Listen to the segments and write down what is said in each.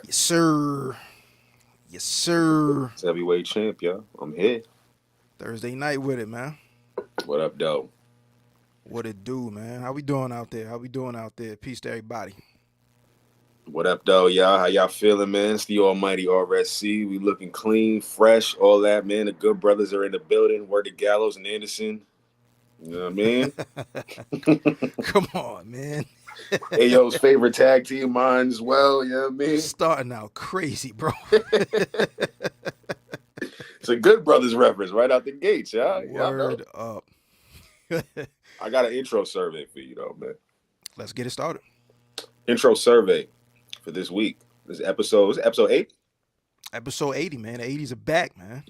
Yes, sir. Yes, sir. It's heavyweight champ, yo. I'm here. Thursday night with it, man. What up, though? What it do, man? How we doing out there? Peace to everybody. What up, though, y'all? How y'all feeling, man? It's the almighty RSC. We looking clean, fresh, all that, man. The good brothers are in the building. Word to Gallows and Anderson. You know what I mean? Come on, man. Ayo's favorite tag team of mine as well. You know what I mean? Starting out crazy, bro. It's a good brothers reference right out the gates, y'all know. Word up. I got an intro survey for you, though, man. Let's get it started. Intro survey for this week. This episode, was it episode 8? Episode 80, man. The 80s are back, man.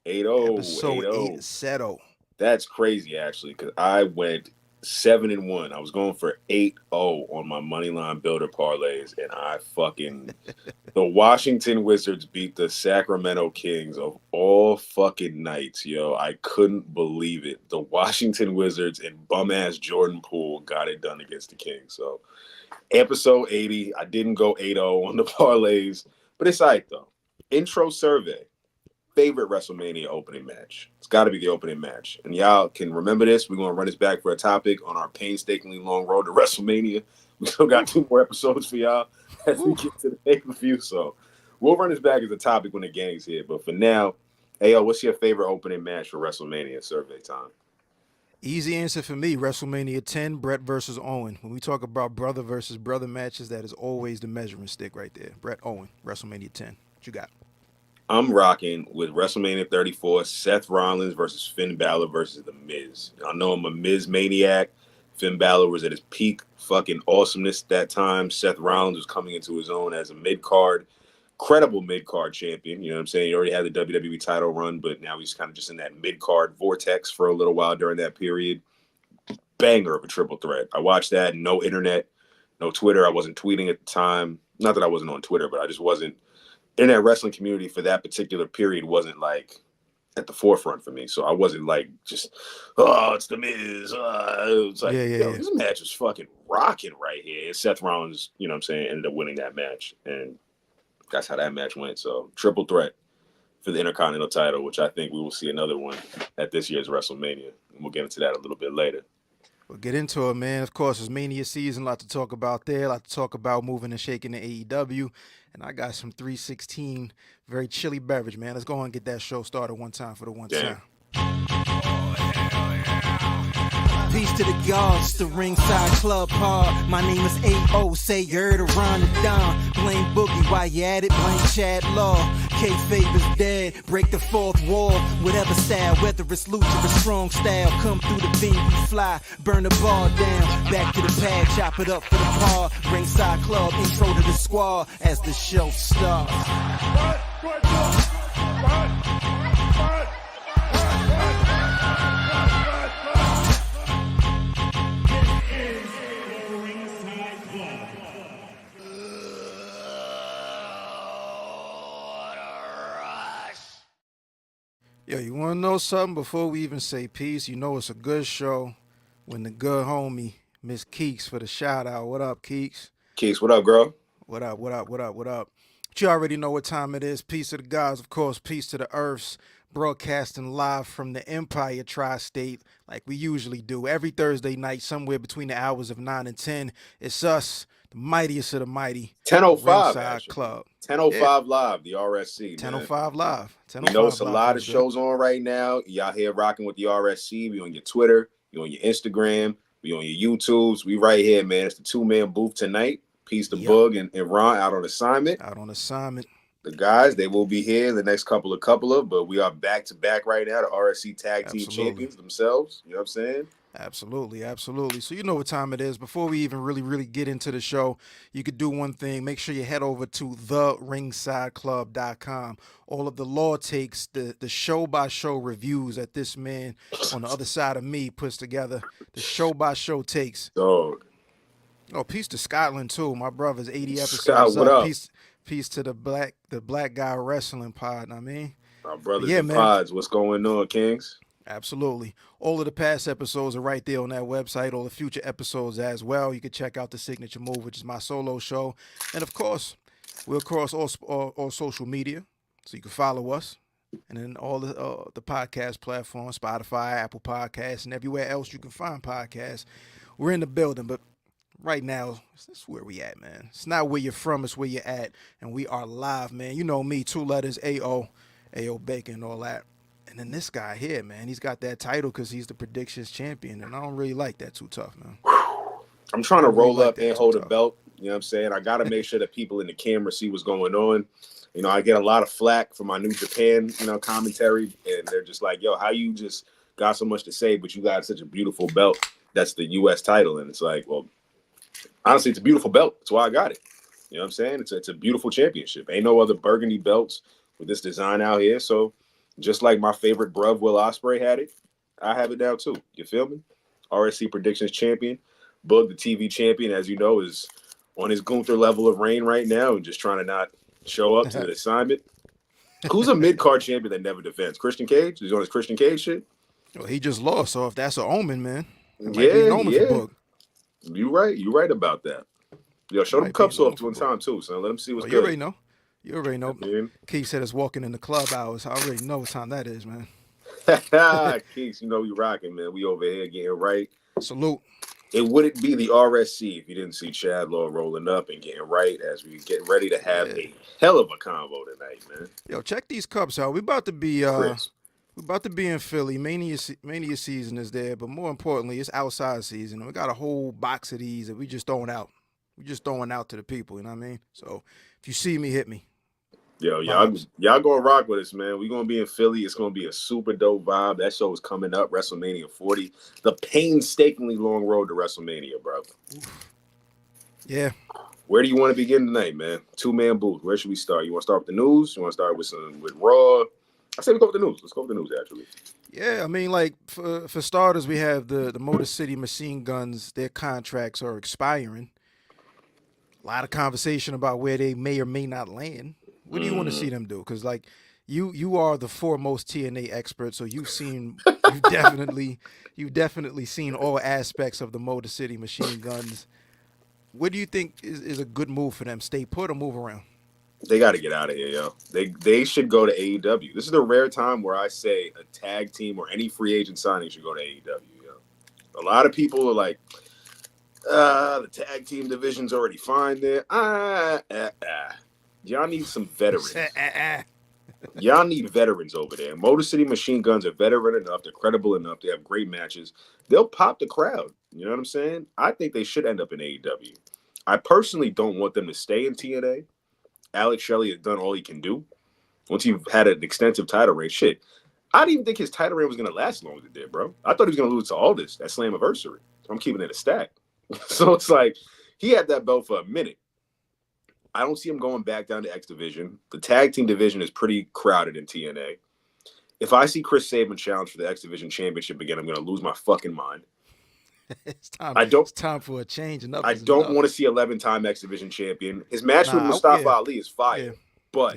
80, Episode 80. 8 settle. That's crazy, actually, because I went 7-1. I was going for 8-0 on my money line builder parlays, and the Washington Wizards beat the Sacramento Kings of all fucking nights, yo. I couldn't believe it. The Washington Wizards and bum ass Jordan Poole got it done against the Kings. So, episode 80, I didn't go 8-0 on the parlays, but it's all right though. Intro survey. Favorite WrestleMania opening match. It's got to be the opening match. And y'all can remember this. We're going to run this back for a topic on our painstakingly long road to WrestleMania. We still got 2 more episodes for y'all as we get to the pay-per-view. So we'll run this back as a topic when the gang's here. But for now, Ayo, what's your favorite opening match for WrestleMania survey time? Easy answer for me, WrestleMania 10, Brett versus Owen. When we talk about brother versus brother matches, that is always the measuring stick right there. Brett Owen, WrestleMania 10. What you got? I'm rocking with WrestleMania 34, Seth Rollins versus Finn Balor versus The Miz. I know I'm a Miz maniac. Finn Balor was at his peak fucking awesomeness that time. Seth Rollins was coming into his own as a mid-card, credible mid-card champion. You know what I'm saying? He already had the WWE title run, but now he's kind of just in that mid-card vortex for a little while during that period. Banger of a triple threat. I watched that. No internet, no Twitter. I wasn't tweeting at the time. Not that I wasn't on Twitter, but I just wasn't. Internet wrestling community for that particular period wasn't like at the forefront for me. So I wasn't like just, oh, it's The Miz. It was like, Yeah. this match was fucking rocking right here. And Seth Rollins, you know what I'm saying, ended up winning that match. And that's how that match went. So triple threat for the Intercontinental title, which I think we will see another one at this year's WrestleMania. And we'll get into that a little bit later. We'll get into it, man. Of course, it's Mania season. A lot to talk about there. A lot to talk about moving and shaking the AEW. And I got some 316 very chilly beverage, man. Let's go on and get that show started one time for the one time. Peace to the gods, the ringside club hard. My name is A.O. Say you heard around the dawn. Blame Boogie while you at it, blame Chad Law. K-Fave is dead, break the fourth wall. Whatever style, whether it's lucha or strong style. Come through the venue, fly, burn the ball down. Back to the pad, chop it up for the par. Ringside club, intro to the squad as the show starts. Yo, you want to know something before we even say peace? You know it's a good show when the good homie, Miss Keeks, for the shout out. What up, Keeks? Keeks, what up, girl? What up? But you already know what time it is. Peace to the gods, of course. Peace to the earths. Broadcasting live from the Empire Tri-State like we usually do. Every Thursday night, somewhere between the hours of 9 and 10. It's us, the mightiest of the mighty. 10:05 Ringside Club. 10:05 live, the RSC. 10:05 live. You know it's a lot of shows on right now. Y'all here rocking with the RSC. We on your Twitter. We on your Instagram. We on your YouTubes. We right here, man. It's the 2-man booth tonight. Peace to Bug and Ron out on assignment. The guys, they will be here in the next couple of, but we are back to back right now. The RSC Tag Team Champions themselves. You know what I'm saying? Absolutely. So you know what time it is. Before we even really get into the show, you could do one thing. Make sure you head over to theringsideclub.com. All of the law takes, the show-by-show reviews that this man on the other side of me puts together. The show-by-show takes. Dog. Oh, peace to Scotland, too. My brother's 80 episodes Scott, what up? Peace to the black guy wrestling pod, I mean. Our brothers and pods, what's going on, Kings? Absolutely. All of the past episodes are right there on that website, all the future episodes as well. You can check out the Signature Move, which is my solo show. And of course, We're across all social media, so you can follow us. And then all the podcast platforms, Spotify, Apple Podcasts, and everywhere else you can find podcasts. We're in the building, but right now, this is where we at, man. It's not where you're from, it's where you're at. And we are live, man. You know me, 2 letters, A.O. Bacon and all that. And then this guy here, man, he's got that title because he's the predictions champion. And I don't really like that too tough, man. I'm trying to roll up and hold a tough. belt. You know what I'm saying? I got to make sure that people in the camera see what's going on. You know, I get a lot of flack from my New Japan, commentary. And they're just like, yo, how you just got so much to say, but you got such a beautiful belt. That's the U.S. title. And it's like, well, honestly, it's a beautiful belt. That's why I got it. You know what I'm saying? It's a beautiful championship. Ain't no other burgundy belts with this design out here. So just like my favorite bruv, Will Ospreay, had it, I have it now too. You feel me? RSC predictions champion. Bug, the TV champion, as you know, is on his Gunther level of reign right now and just trying to not show up to the assignment. Who's a mid-card champion that never defends? Christian Cage? He's on his Christian Cage shit? Well, he just lost, so if that's an omen, man, it might Yeah, be an omen for Bug. You're right. You're right about that. Yo, show them cups off one time, too, son. Let them see what's good. You already know. You already know. Yeah. Keith said it's walking in the club hours. I already know what time that is, man. Keith, you know we rocking, man. We over here getting right. Salute. It wouldn't be the RSC if you didn't see Chad Law rolling up and getting right as we get ready to have a hell of a convo tonight, man. Yo, check these cups out. We about to be in Philly. Mania season is there, but more importantly, it's outside season. We got a whole box of these that we just throwing out. We just throwing out to the people, you know what I mean? So if you see me, hit me. Yo, y'all gonna rock with us, man. We're gonna be in Philly. It's gonna be a super dope vibe. That show is coming up, WrestleMania 40. The painstakingly long road to WrestleMania, bro. Yeah. Where do you want to begin tonight, man? 2-man booth. Where should we start? You want to start with the news? You want to start with Raw? I say we go with the news. Let's go with the news, actually. Yeah, I mean, like, for starters, we have the Motor City Machine Guns. Their contracts are expiring. A lot of conversation about where they may or may not land. What do you want to see them do? Because, like, you are the foremost TNA expert, so you've definitely seen all aspects of the Motor City Machine Guns. What do you think is a good move for them? Stay put or move around? They got to get out of here, yo. They should go to AEW. This is the rare time where I say a tag team or any free agent signing should go to AEW, yo. A lot of people are like, the tag team division's already fine there. Y'all need some veterans. Y'all need veterans over there. Motor City Machine Guns are veteran enough. They're credible enough. They have great matches. They'll pop the crowd. You know what I'm saying? I think they should end up in AEW. I personally don't want them to stay in TNA. Alex Shelley has done all he can do. Once you've had an extensive title reign, shit. I didn't even think his title reign was going to last as long as it did, bro. I thought he was going to lose to Aldis at Slammiversary. So I'm keeping it a stack. So it's like he had that belt for a minute. I don't see him going back down to X Division. The tag team division is pretty crowded in TNA. If I see Chris Sabin challenge for the X Division championship again, I'm going to lose my fucking mind. It's time. I don't. It's time for a change. I don't want to see 11-time X Division champion. His match with Mustafa Ali is fire, but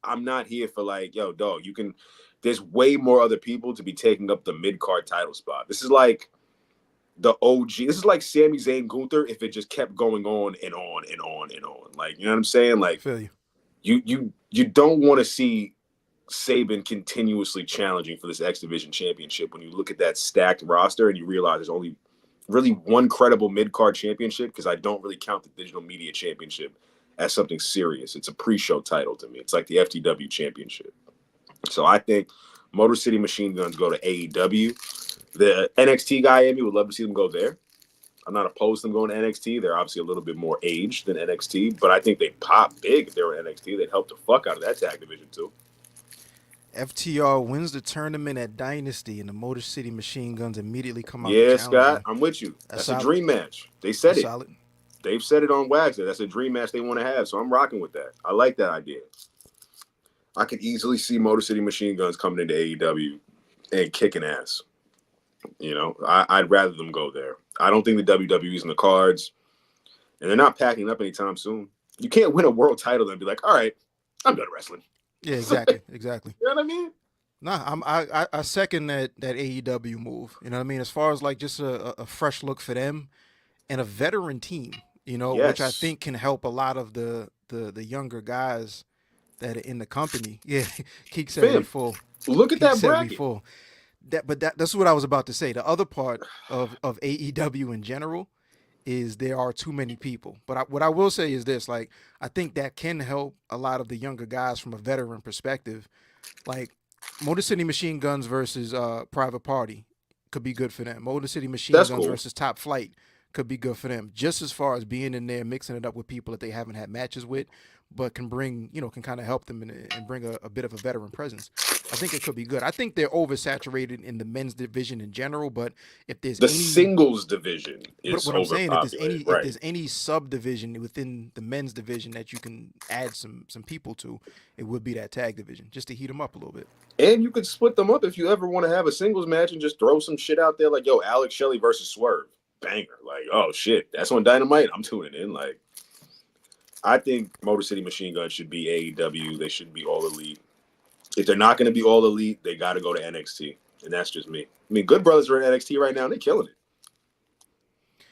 I'm not here for like, yo, dog. You can. There's way more other people to be taking up the mid-card title spot. This is like the OG. This is like Sami Zayn Gunther if it just kept going on and on and on and on. Like, you know what I'm saying? Like, feel you. You don't want to see Sabin continuously challenging for this X Division championship when you look at that stacked roster and you realize there's only really one credible mid-card championship, because I don't really count the digital media championship as something serious. It's a pre-show title to me. It's like the FTW championship. So I think Motor City Machine Guns go to AEW. The NXT guy in me would love to see them go there. I'm not opposed to them going to NXT. They're obviously a little bit more aged than NXT, but I think they pop big if they were in NXT. They'd help the fuck out of that tag division too. FTR wins the tournament at Dynasty, and the Motor City Machine Guns immediately come out. Yeah, Scott, I'm with you. That's a dream match. They said it. Solid. They've said it on Wax. That's a dream match they want to have, so I'm rocking with that. I like that idea. I could easily see Motor City Machine Guns coming into AEW and kicking ass. You know, I'd rather them go there. I don't think the WWE's in the cards, and they're not packing up anytime soon. You can't win a world title and be like, all right, I'm done wrestling. Yeah, exactly. You know what I mean? Nah, I second that AEW move. You know what I mean? As far as like just a fresh look for them and a veteran team, you know, which I think can help a lot of the the younger guys that are in the company. Yeah, Keek said we Fam, full. look at Keek that said we bracket. full. That's what I was about to say. The other part of AEW in general is there are too many people. But what I will say is this: like, I think that can help a lot of the younger guys from a veteran perspective. Like, Motor City Machine Guns versus Private Party could be good for them. Motor City Machine That's Guns cool. versus Top Flight could be good for them. Just as far as being in there, mixing it up with people that they haven't had matches with, but can bring, can kind of help them and bring a bit of a veteran presence. I think it could be good. I think they're oversaturated in the men's division in general, but if there's The any singles division but is what I'm saying, overpopulated, if right? there's any subdivision within the men's division that you can add some people to, it would be that tag division, just to heat them up a little bit. And you could split them up if you ever want to have a singles match and just throw some shit out there like, yo, Alex Shelley versus Swerve. Banger. Like, oh shit, that's on Dynamite. I'm tuning in. Like, I think Motor City Machine Guns should be AEW. They shouldn't be All Elite. If they're not going to be All Elite, they got to go to NXT. And that's just me. I mean, Good Brothers are in NXT right now. And they're killing it.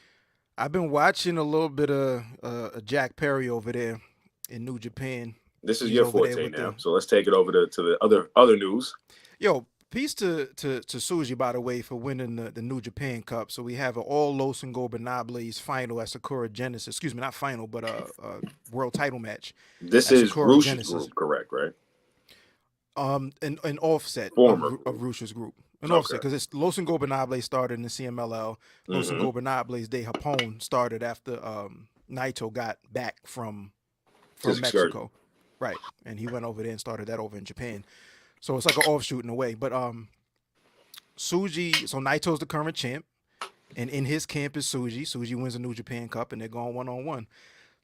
I've been watching a little bit of Jack Perry over there in New Japan. This is He's your over there forte with now. the So let's take it over to the other news. Yo, peace to Suji, by the way, for winning the New Japan Cup. So we have an all Los Ingobernables final at Sakura Genesis. Excuse me, not final, but a world title match. This at is Sakura Rush's Genesis. group, correct, right? An offset Former of Rush's group. An Okay. offset, because it's Los Ingobernables started in the CMLL. Los Ingobernables de Japón started after Naito got back from His Mexico. excursion. Right. And he went over there and started that over in Japan. So it's like an offshoot in a way. But Suji, so Naito's the current champ, and in his camp is Suji. Suji wins the New Japan Cup, and they're going 1-on-1.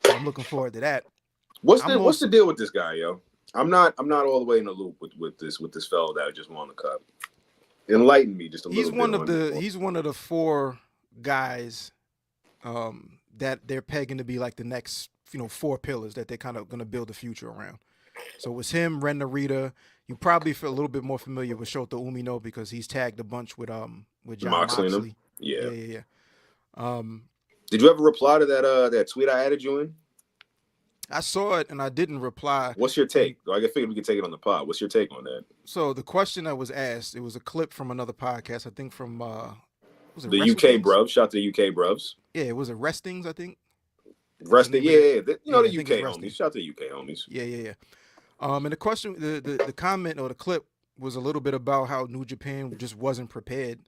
So I'm looking forward to that. What's the deal with this guy, yo? I'm not all the way in the loop with this fellow that just won the cup. Enlighten me just a little bit. He's one of the four guys that they're pegging to be like the next, four pillars that they're kind of going to build a future around. So it was him, Ren Narita. You probably feel a little bit more familiar with Shota Umino because he's tagged a bunch with John Moxley. Yeah. Did you ever reply to that tweet I added you in? I saw it and I didn't reply. What's your take? I figured we could take it on the pod. What's your take on that? So the question that was asked, it was a clip from another podcast, I think from was it the Wrestle UK Kings? Bruvs. Shout out to the UK Bruvs. Yeah, it was a Restings, I think. Resting, yeah. The UK homies. Resting. Shout out to the UK homies. Yeah. And the question, the comment or the clip was a little bit about how New Japan just wasn't prepared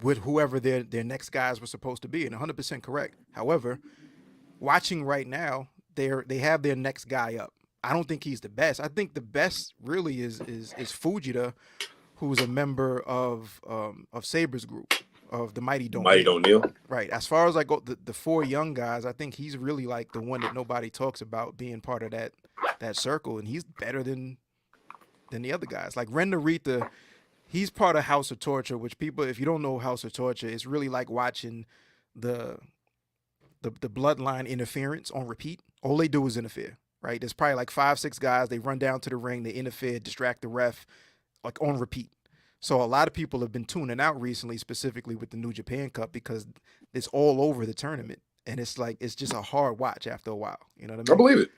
with whoever their next guys were supposed to be, and 100% correct. However, watching right now, they have their next guy up. I don't think he's the best. I think the best really is Fujita, who's a member of Saber's group, of the Mighty Don't Kneel. Right. As far as I go, the four young guys, I think he's really like the one that nobody talks about being part of that circle, and he's better than the other guys. Like Ren Narita, he's part of House of Torture, which people, if you don't know House of Torture, it's really like watching the bloodline interference on repeat. All they do is interfere, right? There's probably like 5-6 guys. They run down to the ring, they interfere, distract the ref, like on repeat. So a lot of people have been tuning out recently, specifically with the New Japan Cup, because it's all over the tournament. And it's like, it's just a hard watch after a while. You know what I mean? I believe it.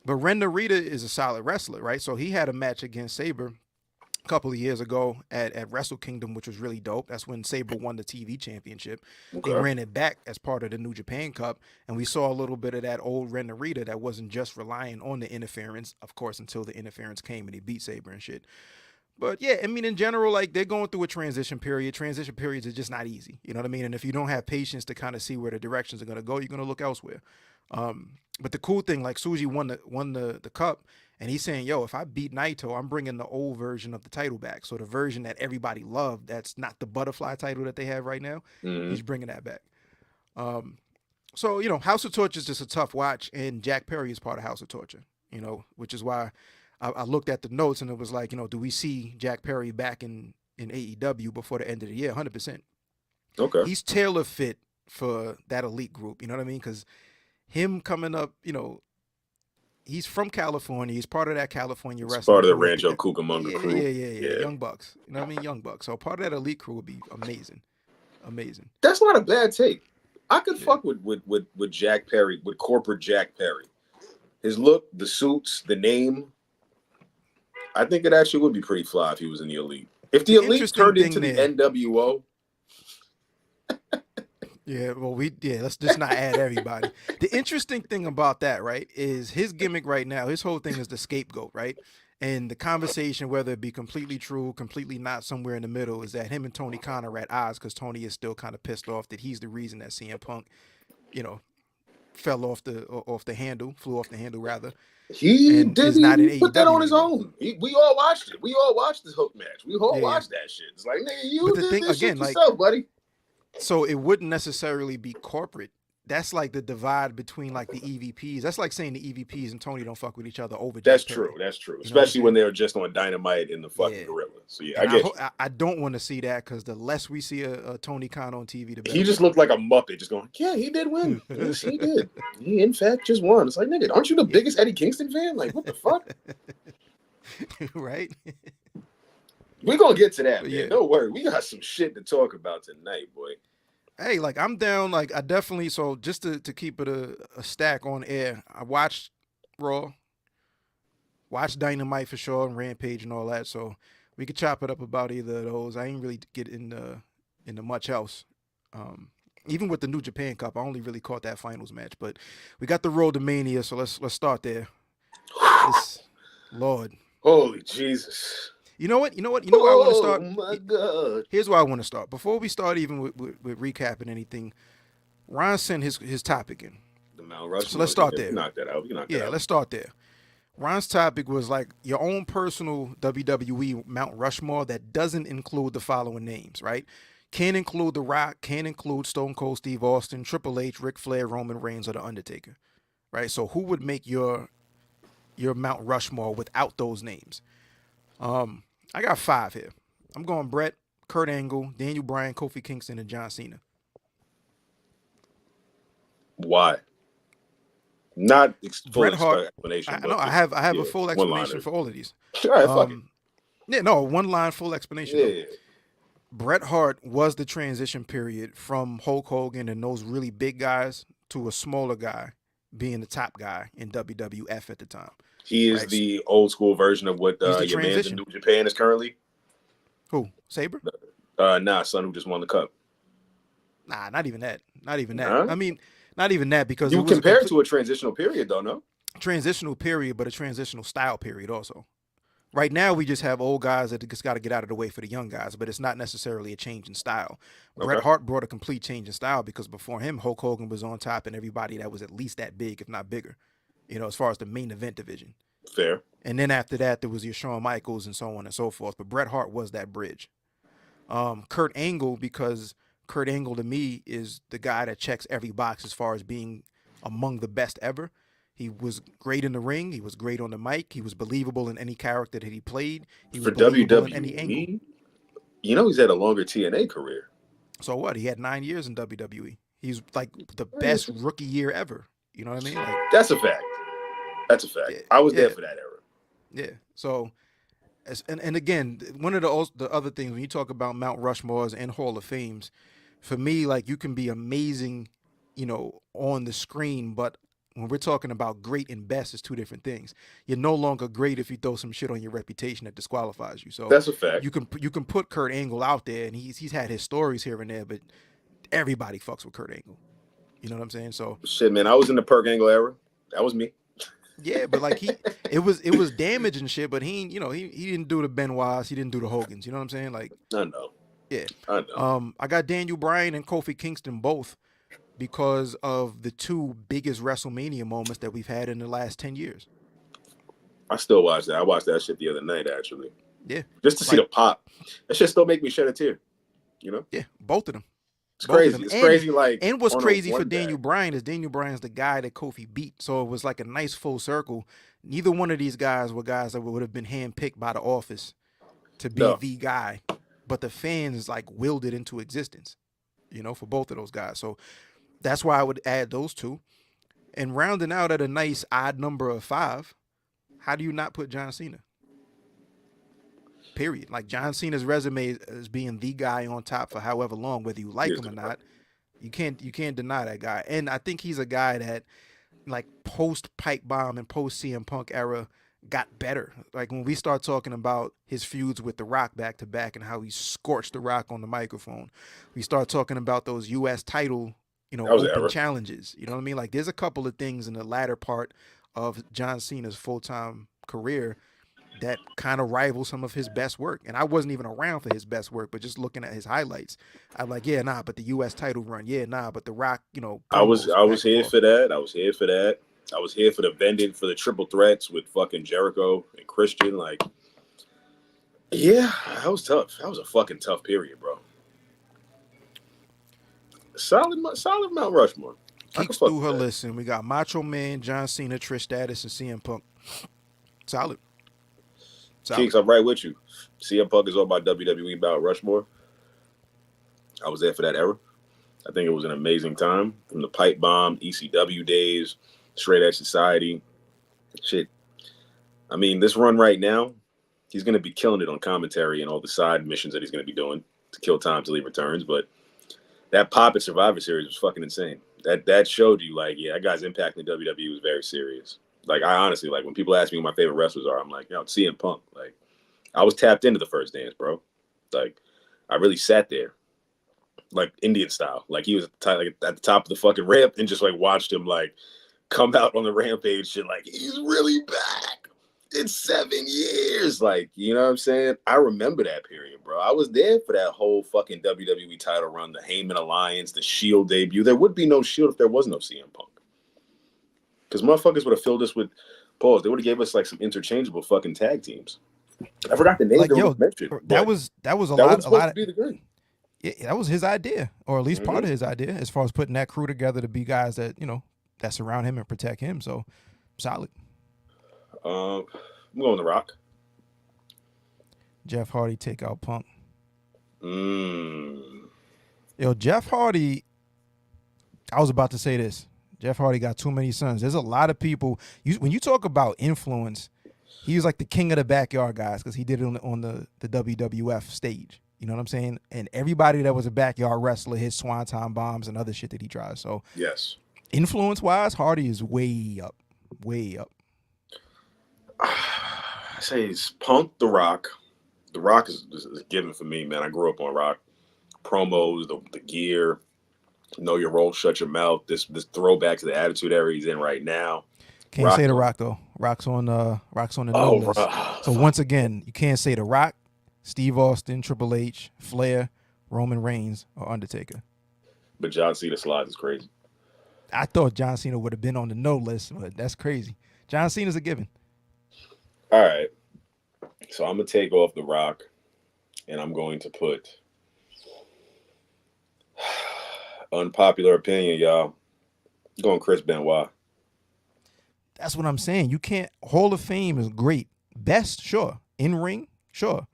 But Ren Narita is a solid wrestler, right? So he had a match against Saber a couple of years ago at Wrestle Kingdom, which was really dope. That's when Saber won the TV championship. Okay. He ran it back as part of the New Japan Cup, and we saw a little bit of that old Ren Narita that wasn't just relying on the interference, of course, until the interference came and he beat Saber and shit. But yeah, I mean, in general, like they're going through a transition period. Transition periods are just not easy. You know what I mean? And if you don't have patience to kind of see where the directions are going to go, you're going to look elsewhere. But the cool thing, like Suji won the cup, and he's saying, yo, if I beat Naito, I'm bringing the old version of the title back. So the version that everybody loved, that's not the butterfly title that they have right now, he's bringing that back. So, House of Torture is just a tough watch, and Jack Perry is part of House of Torture, which is why I looked at the notes and it was like, do we see Jack Perry back in AEW before the end of the year? 100%. Okay. He's tailor fit for that elite group. You know what I mean? Because him coming up, he's from California. He's part of that California wrestling. Part of the Rancho Cucamonga crew. Yeah. Young Bucks. You know what I mean? Young Bucks. So part of that elite crew would be amazing. That's not a bad take. I could fuck with Jack Perry, with corporate Jack Perry. His look, the suits, the name. I think it actually would be pretty fly if he was in the Elite. If the Elite interesting turned thing into the there- NWO, Yeah, well, let's just not add everybody. The interesting thing about that, right, is his gimmick right now. His whole thing is the scapegoat, right? And the conversation, whether it be completely true, completely not, somewhere in the middle, is that him and Tony Khan are at odds because Tony is still kind of pissed off that he's the reason that CM Punk, fell off the handle, flew off the handle rather. he And did is not in he put that AEW on his anymore. own. We all watched it. We all watched this hook match. We all Yeah. watched that shit. It's like, nigga, you But the did thing- this again, shit like- yourself, buddy. So it wouldn't necessarily be corporate. That's like the divide between like the EVPs. That's like saying the EVPs and Tony don't fuck with each other over. That's Jack true. Perry. That's true. You know what I'm Especially when saying? they were just on Dynamite in the fucking Yeah. Gorilla. So yeah, And I get I don't want to see that because the less we see a Tony Khan on TV, the better. He just looked like a Muppet, just going, yeah, he did win. Yes, he did. He, in fact, just won. It's like, nigga, aren't you the biggest Eddie Kingston fan? Like, what the fuck? Right? We're going to get to that, man. Yeah. Don't worry. We got some shit to talk about tonight, boy. Hey, like I'm down. Like I definitely. So just to keep it a stack on air, I watched Raw, watched Dynamite for sure, and Rampage and all that. So we could chop it up about either of those. I ain't really get into much else. Even with the New Japan Cup, I only really caught that finals match. But we got the Road to Mania, so let's start there. Lord, Holy Jesus. you know what? Where I want to start. Oh, my God. Here's where I want to start. Before we start even with recapping anything, Ron sent his topic in. The Mount Rushmore. So let's start there. Knock that out. We can knock that Yeah, out. let's start there. Ron's topic was like your own personal WWE Mount Rushmore that doesn't include the following names, right? Can't include The Rock, can't include Stone Cold Steve Austin, Triple H, Ric Flair, Roman Reigns, or The Undertaker, right? So who would make your Mount Rushmore without those names? I got 5 here. I'm going Brett, Kurt Angle, Daniel Bryan, Kofi Kingston, and John Cena. Why? Not full Bret Hart. explanation. I but know I just- have a yeah, full explanation one-liner. for all of these. All right, fuck it. Yeah, no, one line full explanation. though. Yeah. Bret Hart was the transition period from Hulk Hogan and those really big guys to a smaller guy being the top guy in WWF at the time. He is Right. the old school version of what He's the your man's in transition. New Japan is currently. Who? Sabre? Nah, son who just won the cup. Nah, not even that. Not even that. Huh? I mean, not even that because You it was compare a it to a transitional period, though, no? transitional period, but a transitional style period also. Right now, we just have old guys that just got to get out of the way for the young guys, but it's not necessarily a change in style. Bret Okay. Hart brought a complete change in style because before him, Hulk Hogan was on top and everybody that was at least that big, if not bigger, as far as the main event division. Fair. And then after that, there was your Shawn Michaels and so on and so forth. But Bret Hart was that bridge. Kurt Angle, because Kurt Angle to me is the guy that checks every box as far as being among the best ever. He was great in the ring. He was great on the mic. He was believable in any character that he played. He was For believable in any angle. WWE, he's had a longer TNA career. So what? He had 9 years in WWE. He's like the best rookie year ever. You know what I mean? Like, That's a fact. That's a fact. Yeah, I was there yeah. for that era. yeah. So, and again, one of the other things when you talk about Mount Rushmores and Hall of Fames, for me, like you can be amazing, on the screen, but when we're talking about great and best, it's two different things. You're no longer great if you throw some shit on your reputation that disqualifies you. So That's a fact. you can put Kurt Angle out there, and he's had his stories here and there, but everybody fucks with Kurt Angle. You know what I'm saying? So Shit, man, I was in the Perk Angle era. That was me. yeah, but like it was damage and shit, but he didn't do the Benoits, he didn't do the Hogans. You know what I'm saying? Like I know. yeah. I know. I got Daniel Bryan and Kofi Kingston both because of the two biggest WrestleMania moments that we've had in the last 10 years. I still watch that. I watched that shit the other night, actually. Yeah. Just to see the pop. That shit still make me shed a tear. Yeah, both of them. It's Both of crazy. them. It's crazy. Like, And what's on a crazy for one Daniel day. Bryan is Daniel Bryan's the guy that Kofi beat. So it was like a nice full circle. Neither one of these guys were guys that would have been handpicked by the office to be No. the guy. But the fans like willed it into existence, for both of those guys. So that's why I would add those two. And rounding out at a nice odd number of 5, how do you not put John Cena? Period. Like John Cena's resume as being the guy on top for however long, whether you like him or not. You can't deny that guy. And I think he's a guy that like post pipe bomb and post CM Punk era got better. Like when we start talking about his feuds with The Rock back to back and how he scorched The Rock on the microphone, we start talking about those U.S. title, That was open ever. challenges. You know what I mean? Like there's a couple of things in the latter part of John Cena's full time career that kind of rival some of his best work. And I wasn't even around for his best work, but just looking at his highlights, I'm like, yeah, nah, but the U.S. title run, yeah, nah, but The Rock, I was promos I back was and here forth. for that. I was here for that. I was here for the vending for the triple threats with fucking Jericho and Christian. Like, yeah, that was tough. That was a fucking tough period, bro. Solid Mount Rushmore. I could Keeks fuck through with her that. list, and we got Macho Man, John Cena, Trish Stratus, and CM Punk. Solid, solid. Keeks, I'm right with you. CM Punk is on my WWE Mount Rushmore. I was there for that era. I think it was an amazing time from the pipe bomb, ECW days, Straight Edge Society. Shit. I mean, this run right now, he's going to be killing it on commentary and all the side missions that he's going to be doing to kill time till he returns. But that pop at Survivor Series was fucking insane. That showed you, like, yeah, that guy's impact in WWE was very serious. Like, I honestly, like, when people ask me who my favorite wrestlers are, I'm like, it's CM Punk. Like, I was tapped into the first dance, bro. Like, I really sat there, like Indian style. Like he was at the top of the fucking ramp and just like watched him like come out on the rampage shit. Like he's really back. It's 7 years. Like, you know what I'm saying? I remember that period, bro. I was there for that whole fucking WWE title run, the Heyman Alliance, the Shield debut. There would be no Shield if there was no CM Punk. Because motherfuckers would have filled us with pause. They would have gave us like some interchangeable fucking tag teams. I forgot the names Like they were yo, mentioned, that but was that was a that lot, was a supposed lot. to be the dream. Yeah, that was his idea, or at least part Mm-hmm. of his idea, as far as putting that crew together to be guys that that surround him and protect him. So solid. I'm going The Rock. Jeff Hardy take out Punk. Mm. Yo, Jeff Hardy. I was about to say this. Jeff Hardy got too many sons. There's a lot of people. When you talk about influence, he was like the king of the backyard guys because he did it on the WWF stage. You know what I'm saying? And everybody that was a backyard wrestler hit swanton bombs and other shit that he tried. So Yes. influence wise, Hardy is way up, way up. I say it's Punk, The Rock. The Rock is a given for me, man. I grew up on Rock. Promos, the gear, know your role, shut your mouth. This throwback to the Attitude Era he's in right now. Can't say The Rock though. Rock's on the no Oh, list. So once again, you can't say The Rock, Steve Austin, Triple H, Flair, Roman Reigns, or Undertaker. but John Cena slides is crazy. I thought John Cena would have been on the no list, but that's crazy. John Cena's a given. All right. So I'm going to take off The Rock, and I'm going to put unpopular opinion, y'all. I'm going Chris Benoit. That's what I'm saying. You can't. Hall of Fame is great. Best, sure. In ring, sure.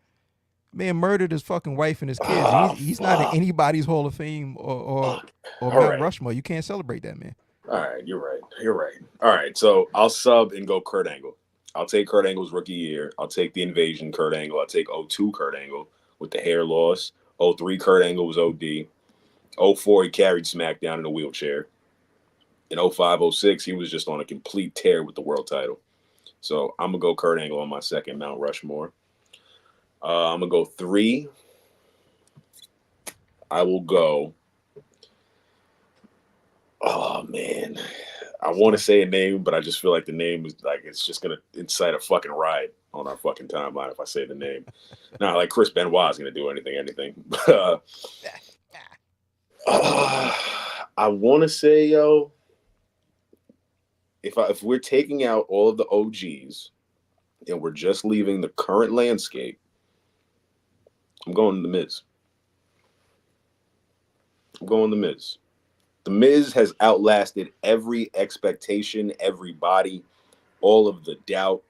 Man murdered his fucking wife and his kids. He's not in anybody's Hall of Fame or All Mount right. Rushmore. You can't celebrate that, man. All right, you're right. You're right. All right, so I'll sub and go Kurt Angle. I'll take Kurt Angle's rookie year. I'll take the invasion Kurt Angle. I'll take 02 Kurt Angle with the hair loss. 03 Kurt Angle was OD. 04 he carried SmackDown in a wheelchair. In 05, 06 he was just on a complete tear with the world title. So I'm going to go Kurt Angle on my second Mount Rushmore. I'm going to go 3. I will go. Oh, man. I want to say a name, but I just feel like the name is like it's just going to incite a fucking riot on our fucking timeline if I say the name. Not like Chris Benoit is going to do anything. I want to say, yo, if we're taking out all of the OGs and we're just leaving the current landscape, I'm going The Miz. I'm going The Miz. The Miz has outlasted every expectation, everybody, all of the doubt,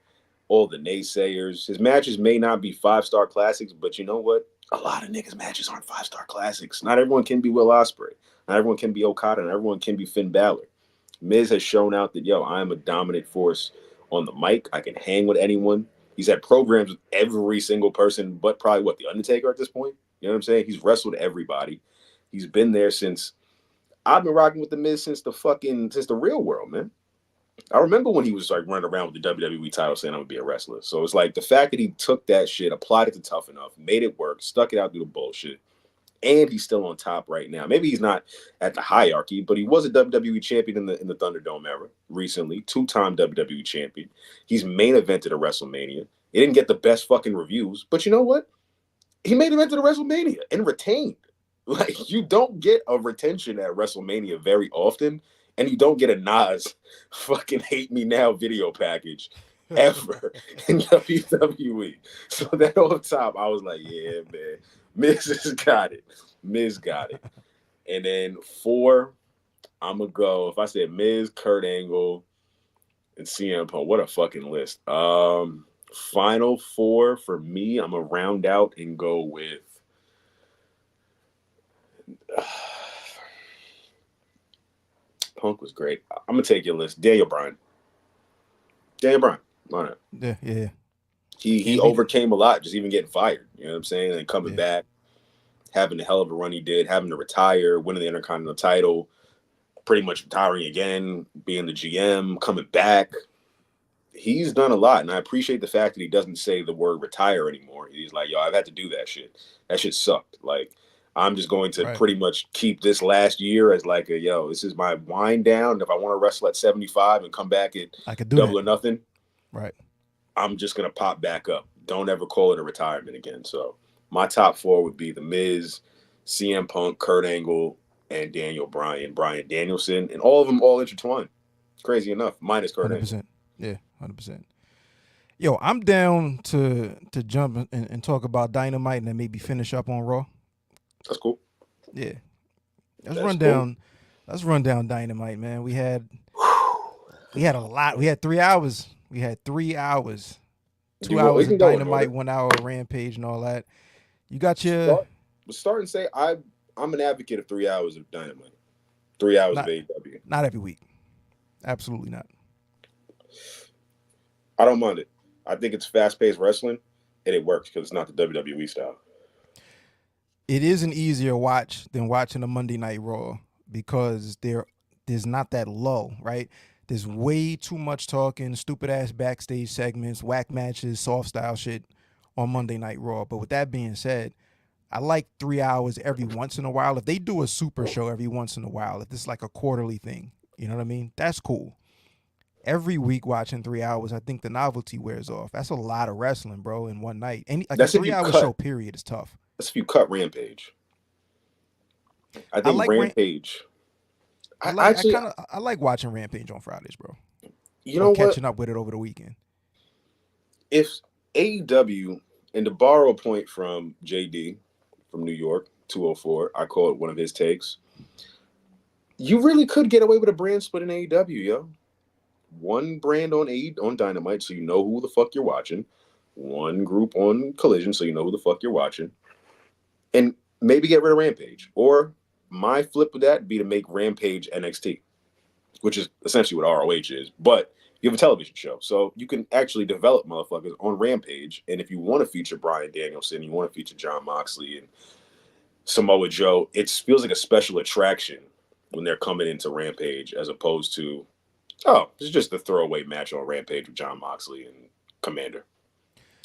all the naysayers. His matches may not be 5-star classics, but you know what? A lot of niggas' matches aren't 5-star classics. Not everyone can be Will Ospreay. Not everyone can be Okada. Not everyone can be Finn Balor. Miz has shown out that, yo, I am a dominant force on the mic. I can hang with anyone. He's had programs with every single person but probably, The Undertaker at this point? You know what I'm saying? He's wrestled everybody. He's been there since... I've been rocking with The Miz since the real world, man. I remember when he was like running around with the WWE title saying I'm gonna be a wrestler. So it's like the fact that he took that shit, applied it to Tough Enough, made it work, stuck it out through the bullshit, and he's still on top right now. Maybe he's not at the hierarchy, but he was a WWE champion in the Thunderdome era recently, 2-time WWE champion. He's main evented a WrestleMania. He didn't get the best fucking reviews, but you know what? He made it into the WrestleMania and retained. Like, you don't get a retention at WrestleMania very often, and you don't get a Nas fucking hate me now video package ever in WWE. So that whole top, I was like, yeah, man, Miz has got it. Miz got it. And then 4, I'm gonna go. If I said Miz, Kurt Angle, and CM Punk, what a fucking list. Final 4 for me, I'm gonna round out and go with. Punk was great. I'm gonna take your list. Daniel Bryan. Daniel Bryan. Why not? Yeah. He overcame a lot, just even getting fired. You know what I'm saying? And coming back, having the hell of a run he did, having to retire, winning the Intercontinental title, pretty much retiring again, being the GM, coming back. He's done a lot, and I appreciate the fact that he doesn't say the word retire anymore. He's like, yo, I've had to do that shit. That shit sucked. Like, I'm just going to pretty much keep this last year as like a, yo, this is my wind down. If I want to wrestle at 75 and come back at I could do double that. or nothing, right? I'm just going to pop back up. Don't ever call it a retirement again. So my top 4 would be The Miz, CM Punk, Kurt Angle, and Daniel Bryan, Bryan Danielson, and all of them all intertwined. Crazy enough, minus Kurt 100%. Angle. Yeah, 100%. Yo, I'm down to jump and talk about Dynamite and then maybe finish up on Raw. That's cool. Yeah. Let's run down Dynamite, man. We had a lot. We had 3 hours. 2 hours of Dynamite, 1 hour of Rampage and all that. You got your start and say I'm an advocate of 3 hours of Dynamite. 3 hours of AEW. Not every week. Absolutely not. I don't mind it. I think it's fast-paced wrestling, and it works because it's not the WWE style. It is an easier watch than watching a Monday Night Raw because there's not that lull, right? There's way too much talking, stupid-ass backstage segments, whack matches, soft-style shit on Monday Night Raw. But with that being said, I like 3 hours every once in a while. If they do a super show every once in a while, if it's like a quarterly thing, you know what I mean? That's cool. Every week watching 3 hours, I think the novelty wears off. That's a lot of wrestling, bro, in one night. And like a 3 hour show period is tough. That's if you cut Rampage. I think Rampage. I like watching Rampage on Fridays, bro. You know what? Catching up with it over the weekend. If AEW, and to borrow a point from JD from New York, 204, I call it one of his takes. You really could get away with a brand split in AEW, yo. One brand on Dynamite, so you know who the fuck you're watching. One group on Collision, so you know who the fuck you're watching. And maybe get rid of Rampage. Or my flip of that be to make Rampage NXT, which is essentially what ROH is. But you have a television show, so you can actually develop motherfuckers on Rampage. And if you want to feature Bryan Danielson, you want to feature Jon Moxley and Samoa Joe, it feels like a special attraction when they're coming into Rampage as opposed to, oh, it's just a throwaway match on Rampage with Jon Moxley and Commander.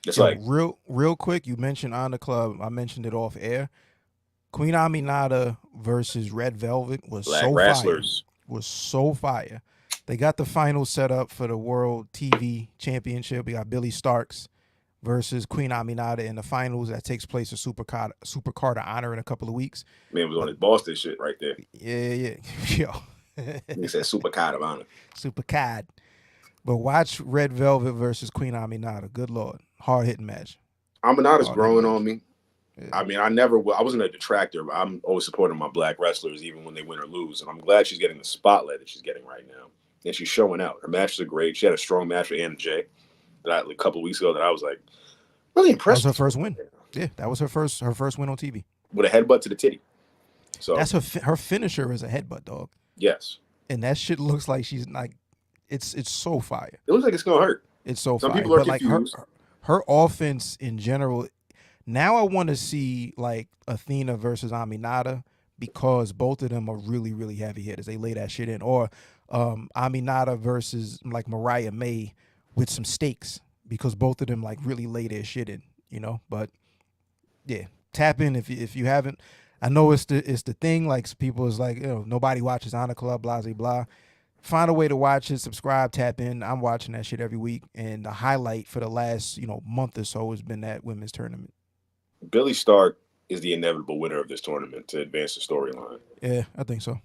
It's like real quick. You mentioned Honor Club. I mentioned it off air. Queen Aminata versus Red Velvet was so fire. They got the final set up for the World TV Championship. We got Billy Starks versus Queen Aminata in the finals. That takes place at Supercard of Honor in a couple of weeks. Man was on his Boston shit right there. Yeah. Yo. He said Supercard of Honor. Supercard. But watch Red Velvet versus Queen Aminata. Good Lord. Hard-hitting match. Aminata's growing on me. Yeah. I mean, I wasn't a detractor, but I'm always supporting my black wrestlers even when they win or lose. And I'm glad she's getting the spotlight that she's getting right now. And she's showing out. Her matches are great. She had a strong match with Anna Jay a couple of weeks ago that I was like really impressed. That was her first win. Yeah, that was her first win on TV. With a headbutt to the titty. So that's her finisher is a headbutt, dog. Yes. And that shit looks like she's like, it's so fire. It looks like it's gonna hurt. It's so Some fire. people are but confused. Like her offense in general. Now I want to see like Athena versus Aminata because both of them are really, really heavy hitters. They lay that shit in. Or Aminata versus like Mariah May with some stakes because both of them like really lay their shit in, But yeah, tap in if you haven't. I know it's the thing. Like people is like nobody watches Honor Club, blah blah blah. Find a way to watch it, subscribe, tap in. I'm watching that shit every week, and the highlight for the last month or so has been that women's tournament. Billy Stark is the inevitable winner of this tournament to advance the storyline. Yeah, I think so.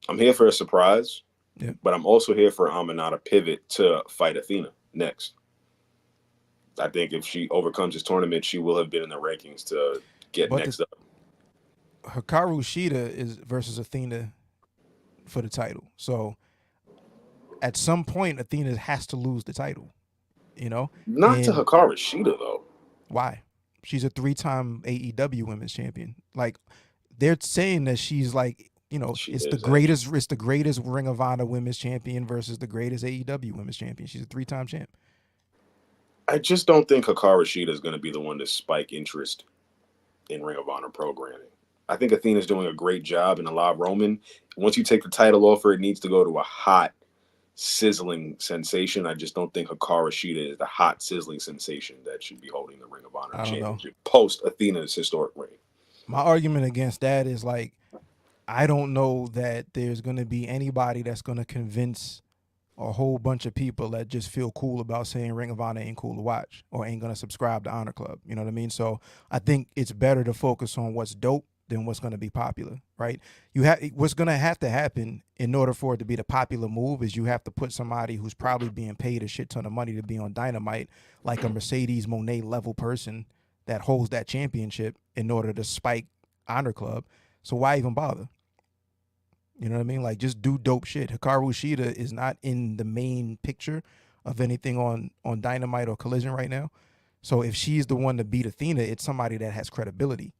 I'm here for a surprise, Yeah. but I'm also here for Aminata pivot to fight Athena next. I think if she overcomes this tournament, she will have been in the rankings to get next up. Hikaru Shida is versus Athena for the title. So at some point, Athena has to lose the title. Not to Hikaru Shida though. Why? She's a 3-time AEW Women's Champion. Like they're saying that she's like, it's the greatest Ring of Honor Women's Champion versus the greatest AEW Women's Champion. She's a 3-time champ. I just don't think Hikaru Shida is going to be the one to spike interest in Ring of Honor programming. I think Athena's doing a great job in a La Roman. Once you take the title off her, it needs to go to a hot, sizzling sensation. I just don't think Hikaru Shida is the hot, sizzling sensation that should be holding the Ring of Honor championship post Athena's historic reign. My argument against that is like, I don't know that there's going to be anybody that's going to convince a whole bunch of people that just feel cool about saying Ring of Honor ain't cool to watch or ain't going to subscribe to Honor Club. You know what I mean? So I think it's better to focus on what's dope than what's going to be popular, right? What's going to have to happen in order for it to be the popular move is you have to put somebody who's probably being paid a shit ton of money to be on Dynamite, like a Mercedes Moné level person that holds that championship in order to spike Honor Club. So why even bother? You know what I mean? Like, just do dope shit. Hikaru Shida is not in the main picture of anything on Dynamite or Collision right now. So if she's the one to beat Athena, it's somebody that has credibility.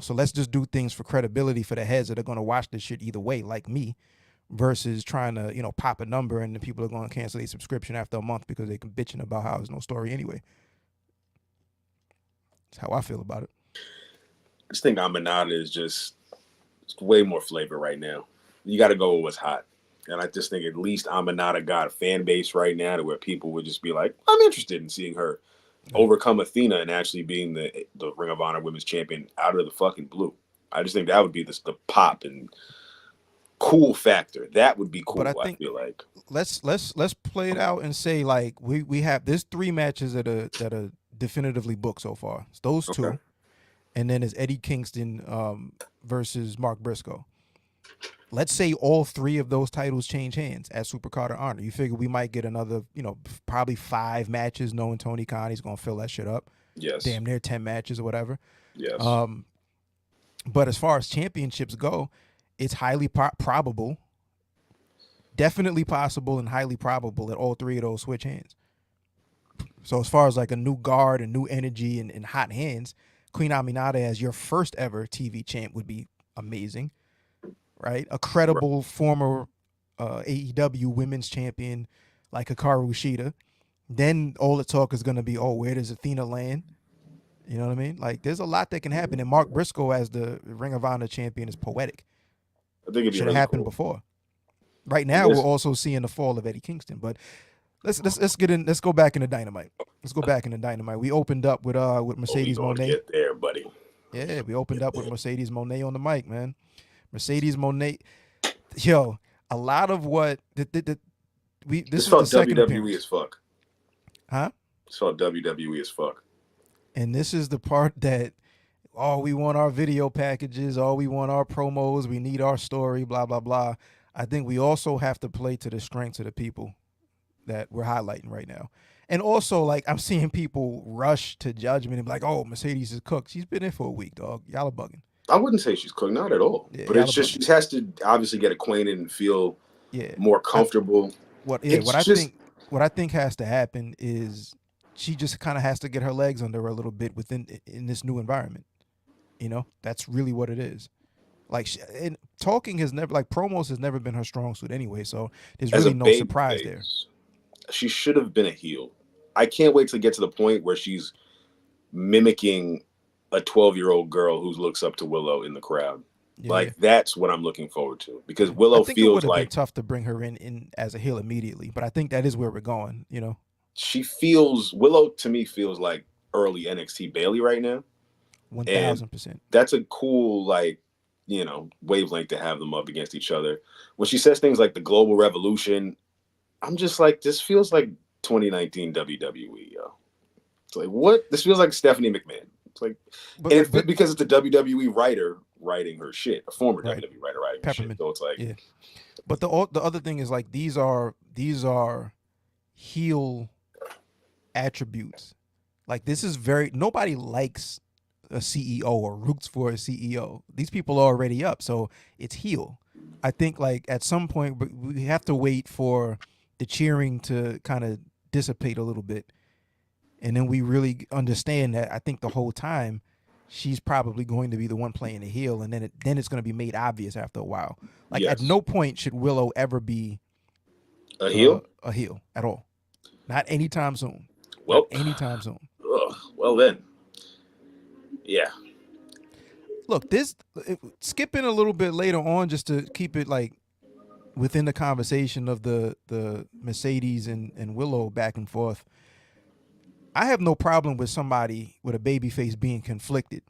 So let's just do things for credibility for the heads that are going to watch this shit either way, like me, versus trying to, pop a number and the people are going to cancel their subscription after a month because they're bitching about how there's no story anyway. That's how I feel about it. I just think Aminata is just way more flavor right now. You got to go with what's hot. And I just think at least Aminata got a fan base right now to where people would just be like, I'm interested in seeing her overcome Athena and actually being the Ring of Honor Women's Champion out of the fucking blue. I just think that would be the pop and cool factor. That would be cool. But I feel like let's play it out and say like we have there's 3 matches that are definitively booked so far. It's those 2, and then it's Eddie Kingston versus Mark Briscoe. Let's say all 3 of those titles change hands at Supercard or Honor. You figure we might get another, probably 5 matches knowing Tony Khan. He's going to fill that shit up. Yes. Damn near 10 matches or whatever. Yes. But as far as championships go, it's highly probable, definitely possible and highly probable that all 3 of those switch hands. So as far as like a new guard and new energy and hot hands, Queen Aminata as your first ever TV champ would be amazing. Right, a credible former AEW Women's Champion like Hikaru Shida. Then all the talk is going to be, where does Athena land? You know what I mean? Like, there's a lot that can happen. And Mark Briscoe as the Ring of Honor champion is poetic. I think it should have happened before. Right now, we're also seeing the fall of Eddie Kingston. But let's get in. Let's go back into Dynamite. We opened up with Mercedes Moné. Get there, buddy. Yeah, we opened up with Mercedes Moné on the mic, man. Mercedes Moné, a lot of what this is felt the second WWE appearance. as fuck. Huh? It's felt WWE as fuck. And this is the part that, we want our video packages, we want our promos, we need our story, blah, blah, blah. I think we also have to play to the strengths of the people that we're highlighting right now. And also, like, I'm seeing people rush to judgment and be like, Mercedes is cooked. She's been in for a week, dog. Y'all are bugging. I wouldn't say she's cooked, not at all. Yeah, but it's just she has to obviously get acquainted and feel more comfortable. What I think has to happen is she just kind of has to get her legs under her a little bit in this new environment. That's really what it is. Like, and talking has never, like, promos has never been her strong suit anyway. So there's really no surprise there. She should have been a heel. I can't wait to get to the point where she's mimicking a 12-year-old girl who looks up to Willow in the crowd. Yeah. Like that's what I'm looking forward to because Yeah. I Willow think it would feels have been like tough to bring her in as a heel immediately, but I think that is where we're going, you know. Willow to me feels like early NXT Bailey right now, and 1000%. that's a cool wavelength to have them up against each other. When she says things like the global revolution, I'm just like, this feels like 2019 WWE, yo. It's like, what? This feels like Stephanie McMahon. It's like, But and it's because it's a WWE writer writing her shit, a former right. WWE writer writing her shit. Peppermint. So it's like, Yeah. But the other thing is like these are heel attributes. Like this is very nobody likes a CEO or roots for a CEO. These people are already up, so it's heel. I think like at some point we have to wait for the cheering to kind of dissipate a little bit, and then we really understand that. I think the whole time she's probably going to be the one playing the heel, and then it's going to be made obvious after a while. Like at yes, no point should Willow ever be a heel. a heel at all. Not anytime soon. Not Well, anytime soon. well then, yeah, Look, this skipping a little bit later on just to keep it like within the conversation of the Mercedes and Willow back and forth. I have no problem with somebody with a baby face being conflicted.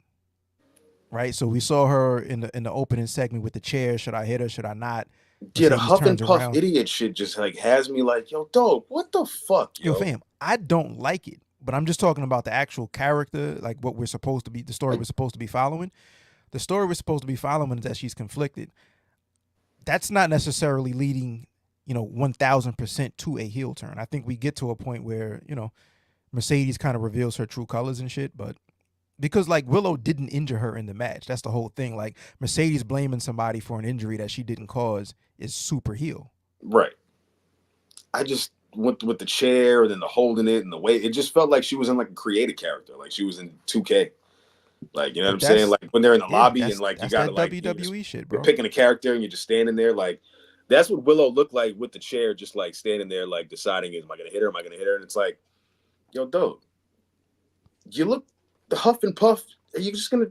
Right? So we saw her in the opening segment with the chair. Should I hit her? Should I not? yeah. The Mercedes huff and turns puff around. idiot shit just like has me like, yo, dog, what the fuck, Yo, yo? fam, I don't like it. But I'm just talking about the actual character, like what we're supposed to be, the story we're supposed to be following. The story we're supposed to be following is that she's conflicted. That's not necessarily leading, 1000% to a heel turn. I think we get to a point where, Mercedes kind of reveals her true colors and shit, but because like Willow didn't injure her in the match. That's the whole thing. Like Mercedes blaming somebody for an injury that she didn't cause is super heel. Right. I just went with the chair and then the holding it and the way it just felt like she was in like a creative character, like she was in 2K. Like, you know what But I'm saying? that's Like when they're in the yeah, lobby and like you that's gotta that like WWE shit, you're bro. picking a character and you're just standing there. Like that's what Willow looked like with the chair, just like standing there, like deciding, am I gonna hit her? Am I gonna hit her? And it's like, yo, dog, you look the huff and puff. Are you just gonna?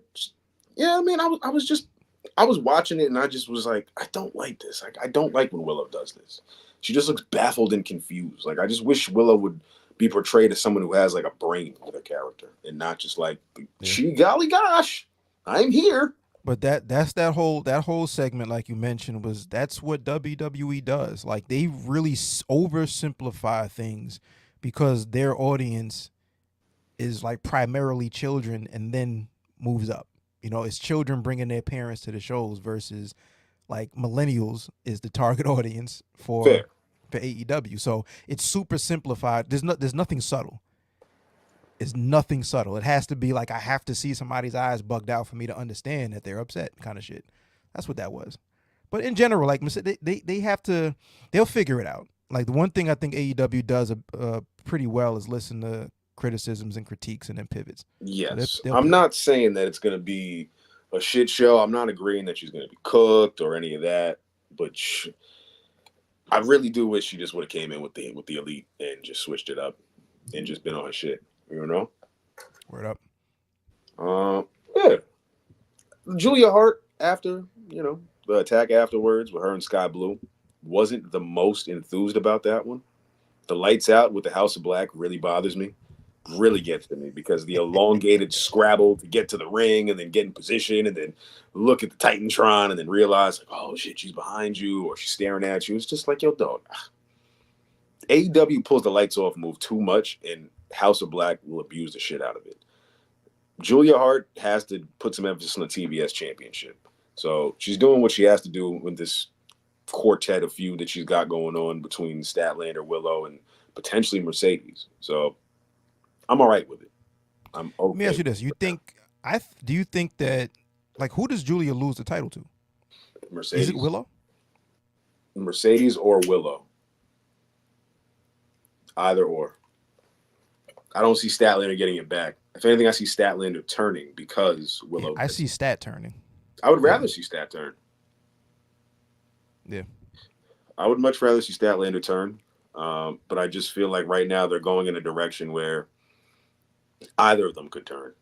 Yeah, I mean, I was watching it and I just was like, I don't like this. Like, I don't like when Willow does this. She just looks baffled and confused. Like, I just wish Willow would be portrayed as someone who has like a brain with a character and not just like, she golly gosh, I'm here. But that's that whole segment, like you mentioned, that's what WWE does. Like they really oversimplify things because their audience is like primarily children and then moves up. It's children bringing their parents to the shows versus like millennials is the target audience Fair. for AEW. So it's super simplified. There's nothing subtle. It's nothing subtle. It has to be like I have to see somebody's eyes bugged out for me to understand that they're upset, kind of shit. That's what that was. But in general, like they'll figure it out. Like the one thing I think AEW does pretty well is listen to criticisms and critiques and then pivots. Yes. So I'm not saying that it's going to be a shit show. I'm not agreeing that she's going to be cooked or any of that. But I really do wish she just would have came in with the elite and just switched it up and just been on her shit. You know? Word up. Yeah. Julia Hart, after, the attack afterwards with her and Sky Blue, wasn't the most enthused about that one. The lights out with the House of Black really bothers me. Really gets to me because the elongated scrabble to get to the ring and then get in position and then look at the Titantron and then realize, like, oh shit, she's behind you or she's staring at you. It's just like, yo, dog. AEW pulls the lights off move too much and House of Black will abuse the shit out of it. Julia Hart has to put some emphasis on the TBS championship. So she's doing what she has to do with this quartet of feud that she's got going on between Statlander, Willow, and potentially Mercedes. So I'm all right with it. I'm okay. Let me ask you this. Do you think that, like, who does Julia lose the title to? Mercedes. Is it Willow? Mercedes or Willow. Either or. I don't see Statlander getting it back. If anything, I see Statlander turning because Willow. Yeah, I see Stat turning. I would rather see Stat turn. Yeah. I would much rather see Statlander turn. But I just feel like right now they're going in a direction where either of them could turn.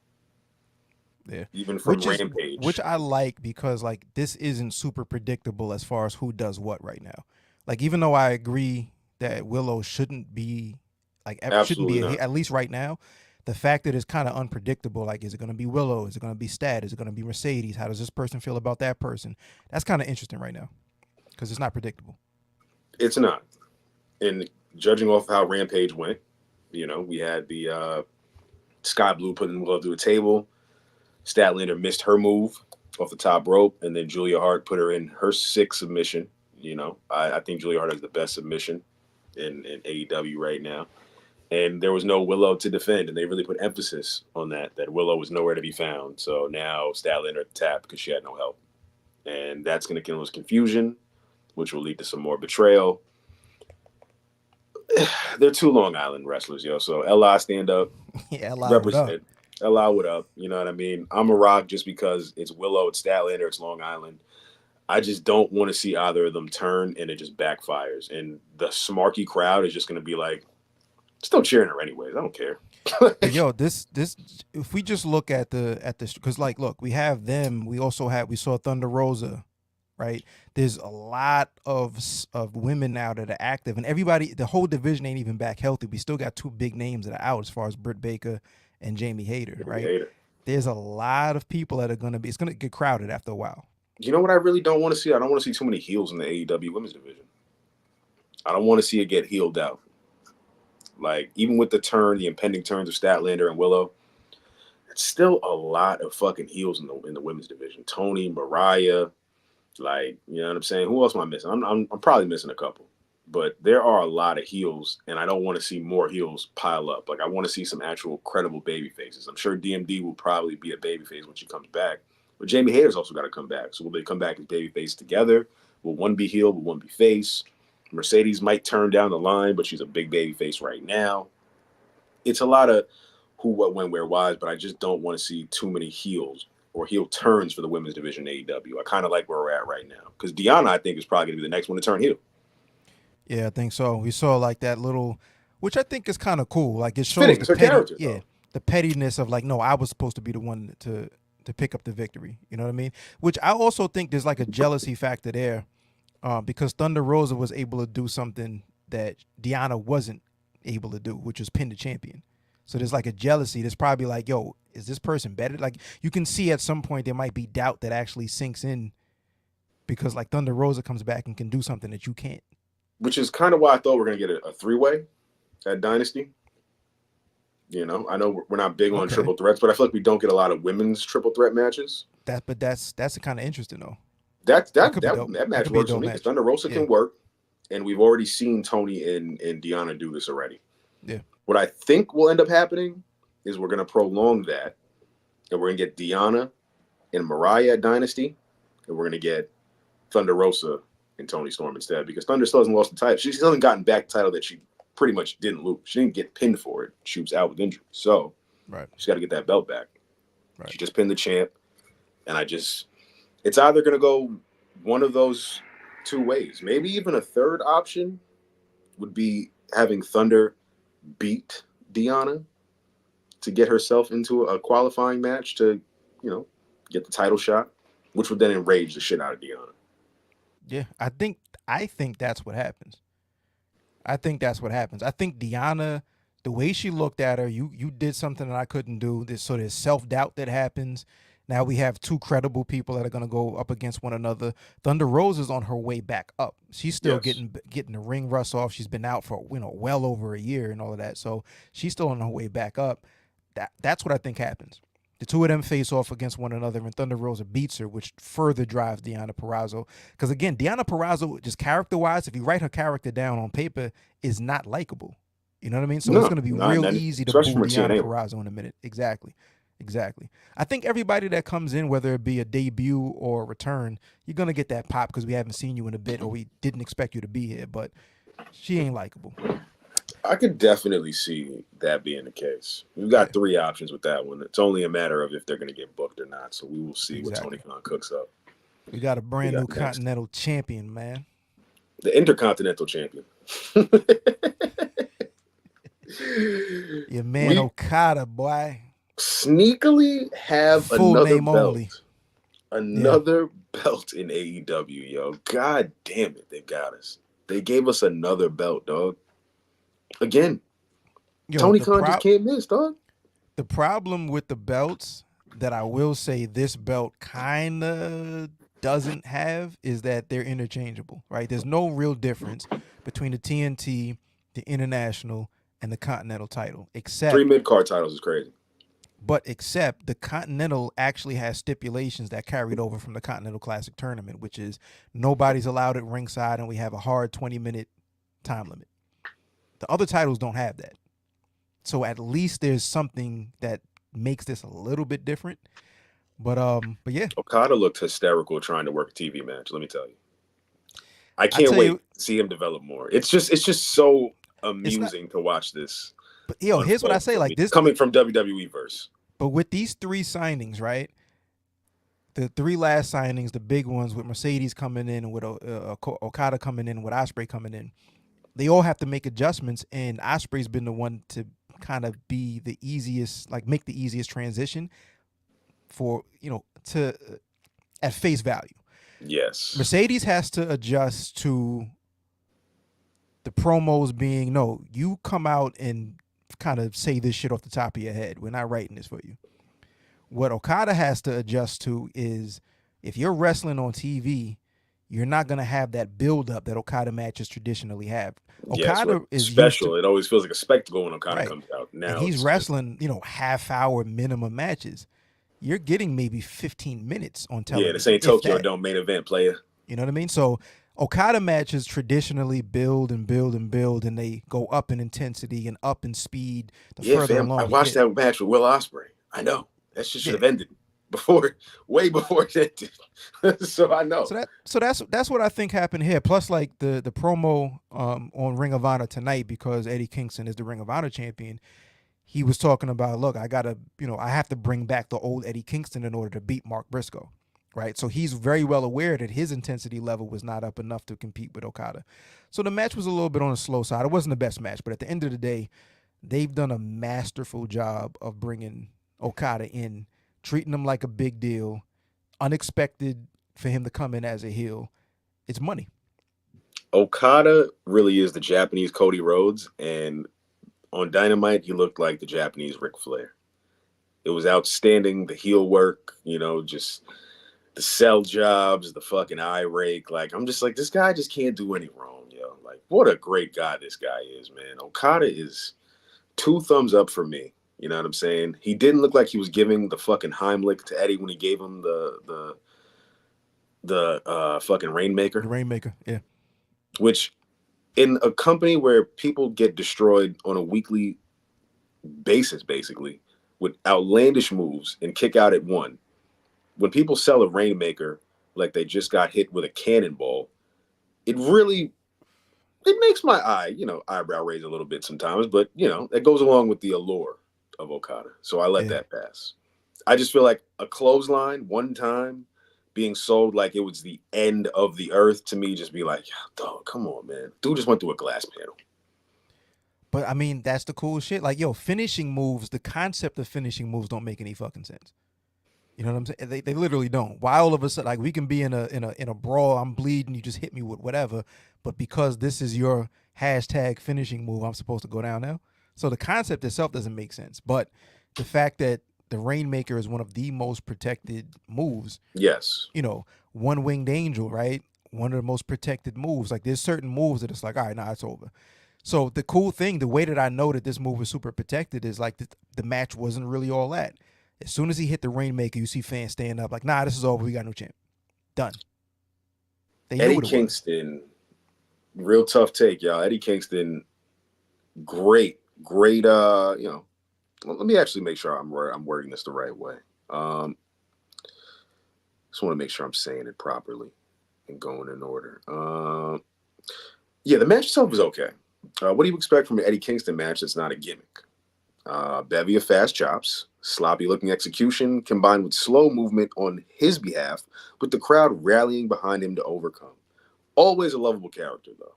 Yeah, even from which Rampage. I like because like this isn't super predictable as far as who does what right now. Like even though I agree that Willow shouldn't be shouldn't Absolutely be not. at least right now, the fact that it's kind of unpredictable. Like, is it going to be Willow? Is it going to be Stat? Is it going to be Mercedes? How does this person feel about that person? That's kind of interesting right now because it's not predictable. It's not. And judging off how Rampage went, we had the Sky Blue putting Willow through the table. Statlander missed her move off the top rope, and then Julia Hart put her in her sixth submission. I think Julia Hart has the best submission in AEW right now. And there was no Willow to defend, and they really put emphasis on that Willow was nowhere to be found. So now Statlander at the tap because she had no help. And that's going to cause confusion, which will lead to some more betrayal. They're two Long Island wrestlers, yo. So LI stand up, Yeah, LI, represent. LI, what up? You know what I mean? I'm a rock just because it's Willow, it's Statlander, it's Long Island. I just don't want to see either of them turn and it just backfires. And the smarky crowd is just going to be like, still cheering her anyways. I don't care. But yo, this if we just look at this, because like, look, we have them. We saw Thunder Rosa, right? There's a lot of women now that are active, and everybody, the whole division ain't even back healthy. We still got two big names that are out as far as Britt Baker and Jamie Hayter, right? There's a lot of people that are it's gonna get crowded after a while. You know what I really don't want to see? I don't want to see too many heels in the AEW women's division. I don't want to see it get healed out. Like, even with the impending turns of Statlander and Willow, it's still a lot of fucking heels in the women's division. Tony, Mariah, like, you know what I'm saying? Who else am I missing? I'm probably missing a couple. But there are a lot of heels, and I don't want to see more heels pile up. Like, I want to see some actual credible baby faces. I'm sure DMD will probably be a baby face when she comes back. But Jamie Hayter's also got to come back. So will they come back as baby face together? Will one be heel? Will one be face? Mercedes might turn down the line, but she's a big baby face right now. It's a lot of who, what, when, where, whys, but I just don't want to see too many heels or heel turns for the women's division in AEW. I kind of like where we're at right now. Because Deonna, I think, is probably going to be the next one to turn heel. Yeah, I think so. We saw like that little, which I think is kind of cool. Like, it shows fitting. It's her character, yeah, the pettiness of like, no, I was supposed to be the one to pick up the victory. You know what I mean? Which I also think there's like a jealousy factor there. Because Thunder Rosa was able to do something that Deonna wasn't able to do, which was pin the champion. So there's like a jealousy. There's probably like, yo, is this person better? Like, you can see at some point there might be doubt that actually sinks in because like Thunder Rosa comes back and can do something that you can't. Which is kind of why I thought we're going to get a three-way at Dynasty. You know, I know we're not big on triple threats, but I feel like we don't get a lot of women's triple threat matches. That's kind of interesting though. That match works for me because Thunder Rosa can work, and we've already seen Tony and Deonna do this already. Yeah. What I think will end up happening is we're going to prolong that, and we're going to get Deonna and Mariah at Dynasty, and we're going to get Thunder Rosa and Tony Storm instead because Thunder still hasn't lost the title. She still hasn't gotten back the title that she pretty much didn't lose. She didn't get pinned for it. She was out with injury. So she's got to get that belt back. Right. She just pinned the champ, and it's either going to go one of those two ways. Maybe even a third option would be having Thunder beat Deonna to get herself into a qualifying match to, get the title shot, which would then enrage the shit out of Deonna. Yeah, I think that's what happens. I think Deonna, the way she looked at her, you did something that I couldn't do. There's self-doubt that happens. Now we have two credible people that are going to go up against one another. Thunder Rosa's on her way back up. She's still getting the ring rust off. She's been out for well over a year and all of that. So she's still on her way back up. That's what I think happens. The two of them face off against one another, and Thunder Rosa beats her, which further drives Deonna Purrazzo. Because again, Deonna Purrazzo, just character-wise, if you write her character down on paper, is not likable. You know what I mean? So it's going to be real easy to boo Deonna Purrazzo in a minute. Exactly. I think everybody that comes in, whether it be a debut or a return, you're going to get that pop because we haven't seen you in a bit or we didn't expect you to be here, but she ain't likable. I could definitely see that being the case. We've got three options with that one. It's only a matter of if they're going to get booked or not, so we will see what Tony Khan cooks up. We got a brand new Continental champion, man. The Intercontinental champion. Your man Okada, boy. sneakily have Full another name belt. only. Another belt in AEW, yo. God damn it, they got us. They gave us another belt, dog. Again, Yo, Tony Khan just can't miss, dog. the problem with the belts that I will say this belt kind of doesn't have is that they're interchangeable, right? There's no real difference between the TNT, the International, and the Continental title, 3 except mid-card titles is crazy. except the Continental actually has stipulations that carried over from the Continental Classic tournament, which is nobody's allowed at ringside and we have a hard 20-minute time limit. The other titles don't have that. So at least there's something that makes this a little bit different. But yeah. Okada looked hysterical trying to work a TV match, let me tell you. I I can't tell wait you, to see him develop more. It's just so amusing to watch this. but yo, here's what I say, like this coming from WWE verse. But with these 3 signings, right? The 3 last signings, the big ones with Mercedes coming in and with Okada coming in, with Ospreay coming in, they all have to make adjustments, and Ospreay's been the one to kind of be the easiest, like make the easiest transition for, to at face value. Yes. Mercedes has to adjust to the promos being, no, you come out and kind of say this shit off the top of your head. We're not writing this for you. What Okada has to adjust to is if you're wrestling on TV, you're not going to have that build-up that Okada matches traditionally have. Okada is special. It always feels like a spectacle when Okada comes out. Now and he's wrestling, half-hour minimum matches. You're getting maybe 15 minutes on television. Yeah, this ain't Tokyo Dome main event, player. You know what I mean? So Okada matches traditionally build and build and build, and they go up in intensity and up in speed. Further along I watched that match with Will Ospreay. I know that shit should have ended way before it ended. So I know. So that's what I think happened here. Plus, like the promo on Ring of Honor tonight, because Eddie Kingston is the Ring of Honor champion. He was talking about, look, I have to bring back the old Eddie Kingston in order to beat Mark Briscoe. Right. So he's very well aware that his intensity level was not up enough to compete with Okada. So the match was a little bit on the slow side. It wasn't the best match, but at the end of the day, they've done a masterful job of bringing Okada in, treating him like a big deal, unexpected for him to come in as a heel. It's money. Okada really is the Japanese Cody Rhodes, and on Dynamite, he looked like the Japanese Ric Flair. It was outstanding. The heel work, just the sell jobs, the fucking eye rake. Like, I'm just like, this guy just can't do any wrong, yo. Like, what a great guy this guy is, man. Okada is 2 thumbs up for me. You know what I'm saying? He didn't look like he was giving the fucking Heimlich to Eddie when he gave him the fucking Rainmaker. The Rainmaker, yeah. Which, in a company where people get destroyed on a weekly basis, basically, with outlandish moves and kick out at 1, when people sell a Rainmaker like they just got hit with a cannonball, it makes my eyebrow raise a little bit sometimes, but it goes along with the allure of Okada. So I let that pass. I just feel like a clothesline one time being sold like it was the end of the earth, to me, just be like, dog, come on, man. Dude just went through a glass panel. But I mean, that's the cool shit. Like, finishing moves, the concept of finishing moves don't make any fucking sense. You know what I'm saying? They literally don't. Why all of a sudden, like, we can be in a brawl, I'm bleeding, you just hit me with whatever, but because this is your hashtag finishing move, I'm supposed to go down now. So the concept itself doesn't make sense. But the fact that the Rainmaker is one of the most protected moves. Yes. One-winged angel, right? One of the most protected moves. Like, there's certain moves that it's like, all right, nah, it's over. So the cool thing, the way that I know that this move was super protected is like the match wasn't really all that. As soon as he hit the Rainmaker, you see fans stand up like, nah, this is over. We got no champ. Done. Eddie Kingston, real tough take, y'all. Eddie Kingston, great. Let me actually make sure I'm wording this the right way. Just want to make sure I'm saying it properly and going in order. The match itself was okay. What do you expect from an Eddie Kingston match that's not a gimmick? Bevy of fast chops, sloppy-looking execution, combined with slow movement on his behalf, with the crowd rallying behind him to overcome. Always a lovable character, though.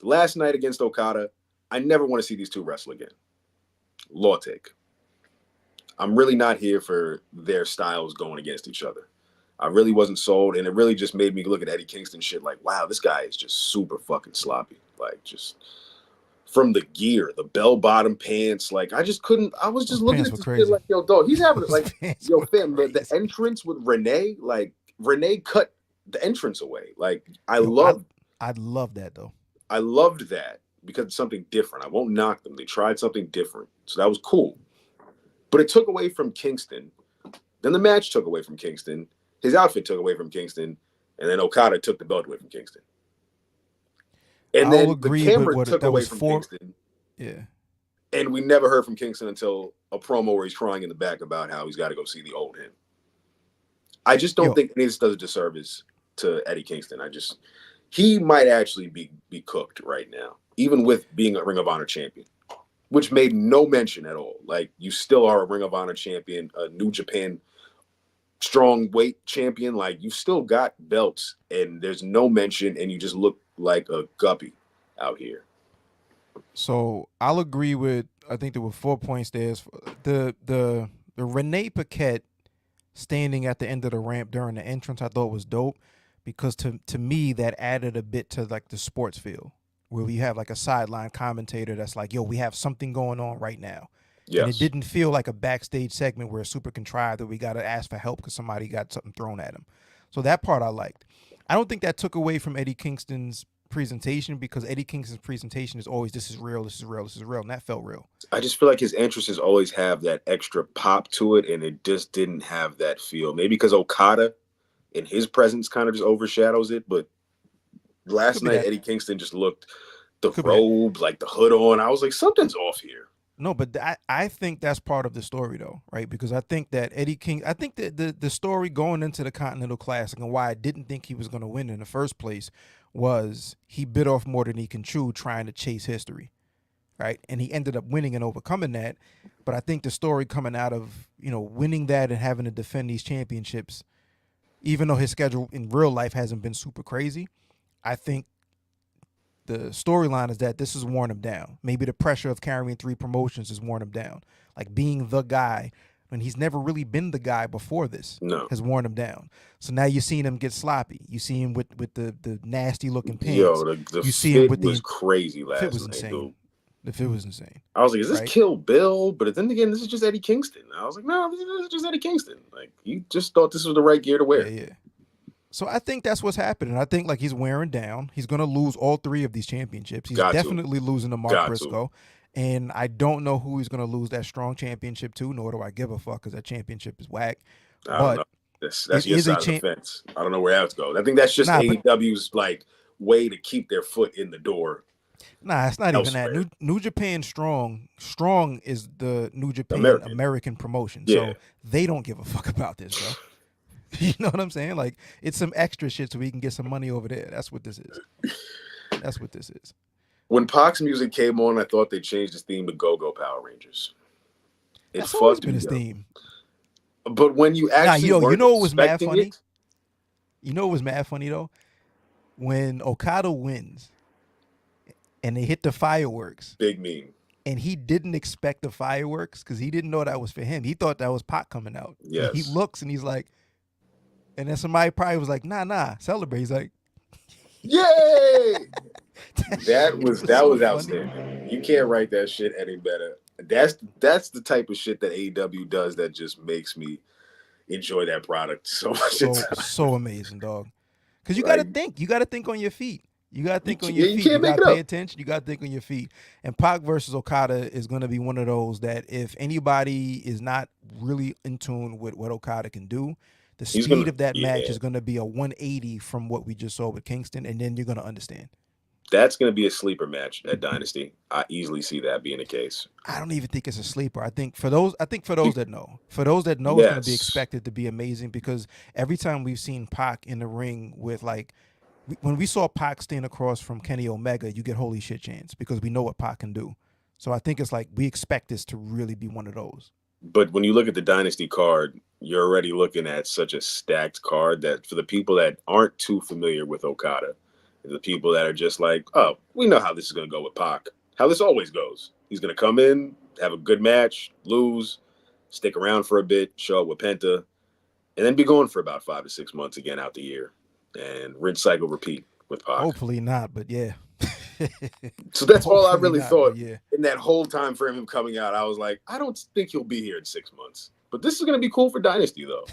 Last night against Okada, I never want to see these two wrestle again. Law take. I'm really not here for their styles going against each other. I really wasn't sold, and it really just made me look at Eddie Kingston shit like, wow, this guy is just super fucking sloppy. Like, just from the gear, the bell bottom pants, like I just couldn't. I was just Those looking pants at were this crazy. shit like, yo, dog, he's having Those like, pants yo, were fam, the crazy. entrance with Renee, like Renee cut the entrance away. Like Yo, I love that though. I loved that because it's something different. I won't knock them. They tried something different, so that was cool. But it took away from Kingston. Then the match took away from Kingston. His outfit took away from Kingston, and then Okada took the belt away from Kingston. And I'll then the agree with camera what took that away was from for. Kingston, Yeah. and we never heard from Kingston until a promo where he's crying in the back about how he's got to go see the old him. I just don't Yo, think any of this does a disservice to Eddie Kingston. He might actually be cooked right now, even with being a Ring of Honor champion, which made no mention at all. Like, you still are a Ring of Honor champion, a New Japan strong weight champion. Like, you still got belts, and there's no mention, and you just look like a guppy out here. so I'll agree with. I think there were 4 points there. The Renee Paquette standing at the end of the ramp during the entrance, I thought was dope because to me that added a bit to like the sports feel where we have like a sideline commentator that's like, yo, we have something going on right now. And it Yes. didn't feel like a backstage segment where it's super contrived that we got to ask for help because somebody got something thrown at him. So that part I liked. I don't think that took away from Eddie Kingston's presentation because Eddie Kingston's presentation is always this is real, this is real, this is real, and that felt real. I just feel like his entrances always have that extra pop to it, and it just didn't have that feel. Maybe because Okada and his presence kind of just overshadows it. But last Could be night, that. Eddie Kingston just looked the Could be that. robe, like the hood on. I was like, something's off here. No, but I think that's part of the story though, right? Because I think that I think that the story going into the Continental Classic and why I didn't think he was going to win in the first place was he bit off more than he can chew trying to chase history, right? And he ended up winning and overcoming that. But I think the story coming out of, winning that and having to defend these championships, even though his schedule in real life hasn't been super crazy, I think the storyline is that this has worn him down. Maybe the pressure of carrying 3 promotions has worn him down. Like being the guy when he's never really been the guy before this No. has worn him down. So now you're seeing him get sloppy. You see him with the nasty looking pants. Yo, the you see him fit with was the crazy fit last was night, insane. dude. The fit was insane. I was like, is this Right? Kill Bill? But then again, this is just Eddie Kingston. I was like, no, this is just Eddie Kingston. Like, you just thought this was the right gear to wear. Yeah. So I think that's what's happening. I think like he's wearing down. He's going to lose all 3 of these championships. He's definitely losing to Mark Briscoe. And I don't know who he's going to lose that strong championship to, nor do I give a fuck because that championship is whack. I don't know. That's your side of the fence. I don't know where else goes. I think that's just AEW's like way to keep their foot in the door. Nah, it's not elsewhere. even that. New Japan Strong is the New Japan American promotion. Yeah. So they don't give a fuck about this, bro. You know what I'm saying? Like, it's some extra shit so we can get some money over there. That's what this is. That's what this is. When Pac's music came on, I thought they changed his theme to Go-Go Power Rangers. That's always been his theme. But when you actually you know what was mad funny? it, You know what was mad funny, though? When Okada wins and they hit the fireworks. Big meme. And he didn't expect the fireworks because he didn't know that was for him. He thought that was Pac coming out. Yes. And he looks and he's like, and then somebody probably was like, nah, celebrate. He's like, yay! that was so outstanding. You can't write that shit any better. That's the type of shit that AEW does that just makes me enjoy that product so much. So amazing, dog. Because you got to think. You got to think on your feet. You got to think on your feet. You got to pay attention. You got to think on your feet. And Pac versus Okada is going to be one of those that if anybody is not really in tune with what Okada can do, the speed of that match is going to be a 180 from what we just saw with Kingston, and then you're going to understand. That's going to be a sleeper match at Dynasty. I easily see that being the case. I don't even think it's a sleeper. I think for those that know, it's going to be expected to be amazing because every time we've seen Pac in the ring with when we saw Pac stand across from Kenny Omega, you get holy shit chants because we know what Pac can do. So I think it's like we expect this to really be one of those. But when you look at the Dynasty card, you're already looking at such a stacked card that for the people that aren't too familiar with Okada, the people that are just like, oh, we know how this is going to go with Pac. How this always goes. He's going to come in, have a good match, lose, stick around for a bit, show up with Penta, and then be going for about 5 to 6 months again out the year, and rinse, cycle, repeat with Pac. Hopefully not, but yeah. So that's all I Hopefully really not, thought but yeah. in that whole time frame of him coming out. I was like, I don't think he'll be here in 6 months. But this is going to be cool for Dynasty, though.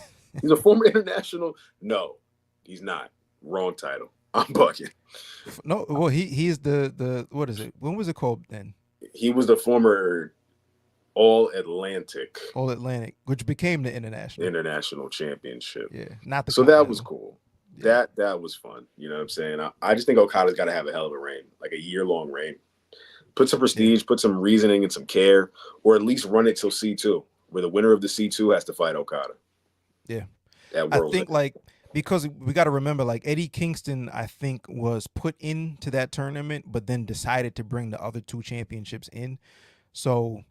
He's a former international. No, he's not. Wrong title. I'm bugging. No, well, he is the what is it? When was it called then? He was the former All-Atlantic. All-Atlantic, which became the International Championship. Yeah, not the So that was cool. Yeah. That was fun. You know what I'm saying? I just think Okada's got to have a hell of a reign, like a year-long reign. Put some prestige, put some reasoning and some care, or at least run it till C2, where the winner of the C2 has to fight Okada. Yeah. That I world think like because we got to remember like Eddie Kingston, I think was put into that tournament, but then decided to bring the other 2 championships in. So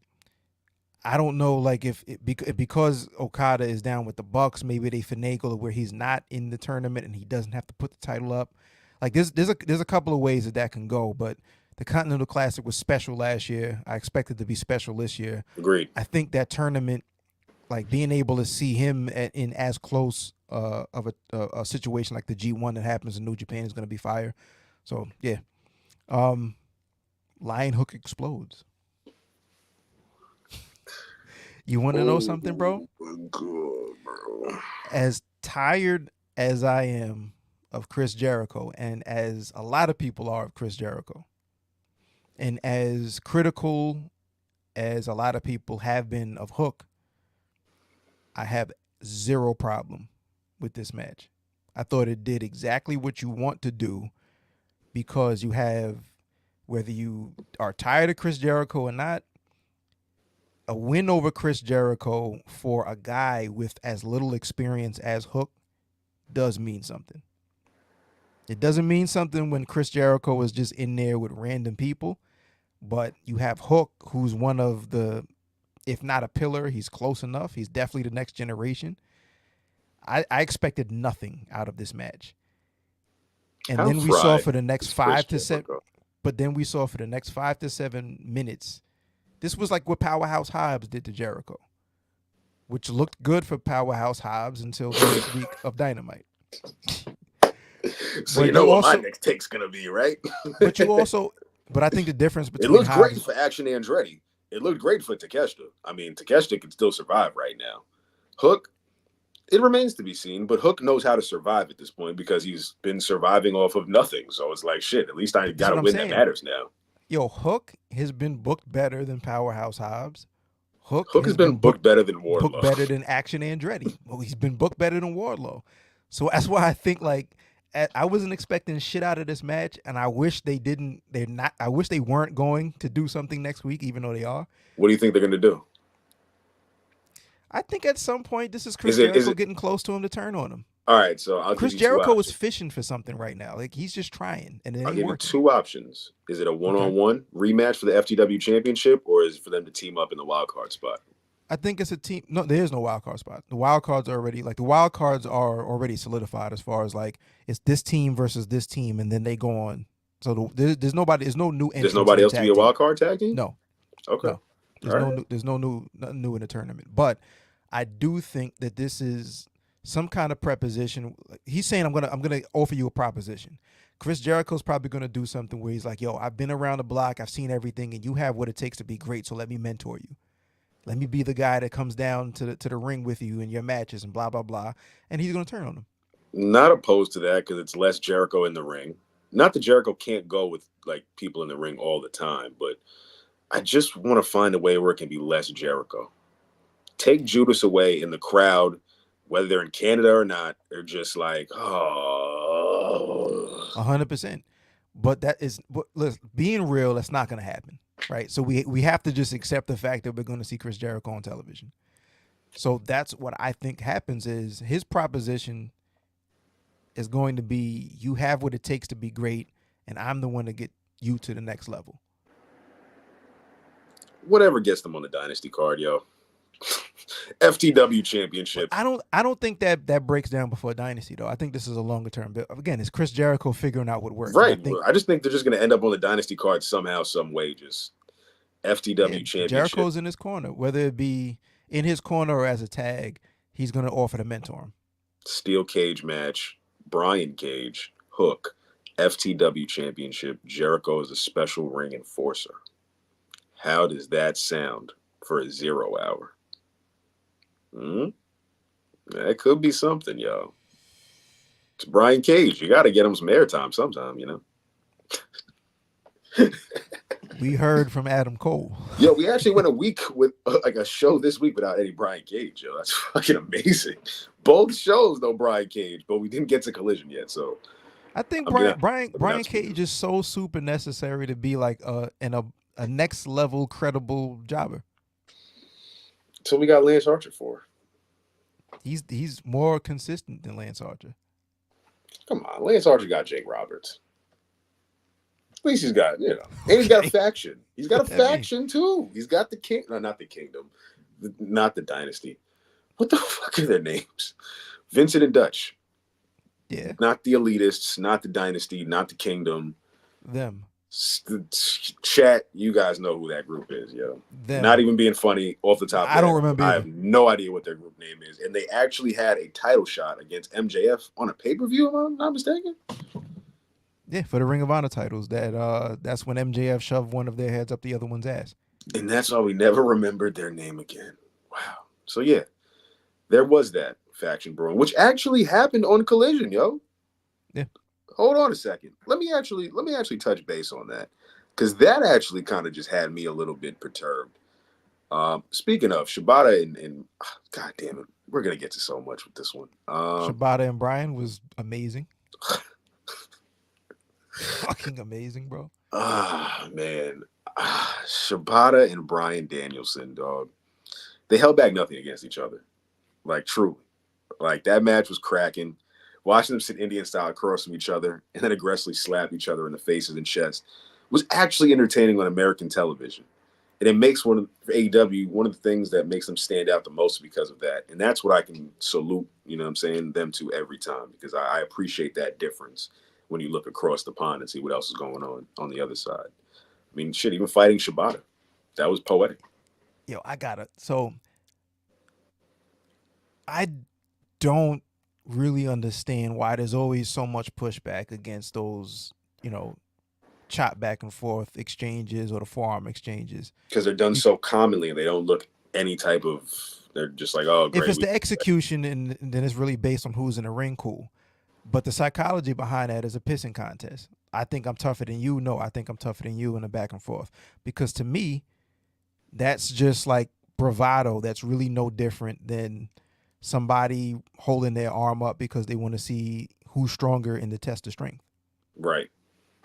I don't know, like if because Okada is down with the Bucks, maybe they finagle where he's not in the tournament and he doesn't have to put the title up. Like there's a couple of ways that can go, but the Continental Classic was special last year. I expect it to be special this year. Agreed. I think that tournament, like being able to see him in as close of a situation like the G1 that happens in New Japan is going to be fire. So yeah, Lion Hook explodes. You want to know something, bro? Good, bro. As tired as I am of Chris Jericho, and as a lot of people are of Chris Jericho, and as critical as a lot of people have been of Hook, I have zero problem with this match. I thought it did exactly what you want to do, because you have, whether you are tired of Chris Jericho or not, a win over Chris Jericho for a guy with as little experience as Hook does mean something. It doesn't mean something when Chris Jericho is just in there with random people, but you have Hook, who's one of the, if not a pillar, he's close enough. He's definitely the next generation. I expected nothing out of this match. And then we saw for the next 5 to 7, but then we saw for the next 5 to 7 minutes, this was like what Powerhouse Hobbs did to Jericho, which looked good for Powerhouse Hobbs until the next week of Dynamite. So you know what my next take's going to be, right? But I think the difference between it looked great for Action Andretti. It looked great for Takeshita. I mean, Takeshita can still survive right now. Hook, it remains to be seen, but Hook knows how to survive at this point because he's been surviving off of nothing. So it's like, shit, at least I got a win that matters now. Yo, Hook has been booked better than Powerhouse Hobbs. Hook has been booked better than Wardlow. Booked better than Action Andretti. Well, he's been booked better than Wardlow. So that's why I think like I wasn't expecting shit out of this match, and I wish they didn't. I wish they weren't going to do something next week, even though they are. What do you think they're going to do? I think at some point this is Chris Jericho getting close to him to turn on him. All right, so Chris Jericho is fishing for something right now. Like he's just trying, and I'll give you 2 options. Is it a one-on-one rematch for the FTW Championship, or is it for them to team up in the wild card spot? I think it's a team. No, there is no wild card spot. The wild cards are already solidified as far as like it's this team versus this team, and then they go on. So there's no new. There's nobody else to be a wild card tag team. No. Okay. No. There's nothing new in the tournament. But I do think that this is some kind of preposition. He's saying I'm gonna offer you a proposition. Chris Jericho's probably gonna do something where he's like, yo, I've been around the block, I've seen everything, and you have what it takes to be great. So let me mentor you. Let me be the guy that comes down to the ring with you in your matches and blah blah blah. And he's gonna turn on him. Not opposed to that because it's less Jericho in the ring. Not that Jericho can't go with like people in the ring all the time, but I just want to find a way where it can be less Jericho. Take Judas away in the crowd, whether they're in Canada or not, they're just like, oh. 100%. But that is, being real, that's not going to happen, right? So we have to just accept the fact that we're going to see Chris Jericho on television. So that's what I think happens is his proposition is going to be, you have what it takes to be great, and I'm the one to get you to the next level. Whatever gets them on the Dynasty card, yo. FTW Championship. But I don't think that breaks down before Dynasty though. I think this is a longer term. But again, it's Chris Jericho figuring out what works. Right. I just think they're just going to end up on the Dynasty card somehow, some way. Just FTW Championship. Jericho's in his corner. Whether it be in his corner or as a tag, he's gonna offer to mentor him. Steel cage match. Brian Cage, Hook, FTW Championship. Jericho is a special ring enforcer. How does that sound for a 0 hour? That could be something, yo. It's Brian Cage. You got to get him some airtime sometime, you know? We heard from Adam Cole. Yo, we actually went a week with like a show this week without any Brian Cage, yo. That's fucking amazing. Both shows, though, Brian Cage, but we didn't get to Collision yet, so. I think Brian Cage is so super necessary to be like a next level credible jobber. So we got Lance Archer for. He's more consistent than Lance Archer. Come on, Lance Archer got Jake Roberts. At least he's got, and he's got a faction. He's got a faction too. He's got the king, no, not the kingdom, not the dynasty. What the fuck are their names? Vincent and Dutch. Yeah. Not the elitists, not the dynasty, not the kingdom. Them. Chat, you guys know who that group is, yo. Them. Not even being funny off the top. I don't remember. I have no idea what their group name is, and they actually had a title shot against MJF on a pay-per-view, if I'm not mistaken. Yeah, for the Ring of Honor titles. That's when MJF shoved one of their heads up the other one's ass. And that's why we never remembered their name again. Wow. So yeah, there was that faction brewing, which actually happened on Collision, yo. Yeah. Hold on a second. Let me actually touch base on that, because that actually kind of just had me a little bit perturbed. Speaking of Shibata and God damn it, we're gonna get to so much with this one. Shibata and Bryan was amazing. Fucking amazing, bro. Man. Shibata and Bryan Danielson, dog. They held back nothing against each other. Like, truly. Like, that match was cracking. Watching them sit Indian style across from each other and then aggressively slap each other in the faces and chest was actually entertaining on American television. And it makes AEW, one of the things that makes them stand out the most because of that. And that's what I can salute, them to every time, because I appreciate that difference when you look across the pond and see what else is going on the other side. I mean, shit, even fighting Shibata, that was poetic. Yo, I don't really understand why there's always so much pushback against those, chop back and forth exchanges or the forearm exchanges. Because they're done so commonly and they don't look any type of, they're just like, oh, great. If it's the execution, and then it's really based on who's in the ring, cool. But the psychology behind that is a pissing contest. I think I'm tougher than you. No, I think I'm tougher than you, in the back and forth. Because to me, that's just like bravado. That's really no different than somebody holding their arm up because they want to see who's stronger in the test of strength. Right.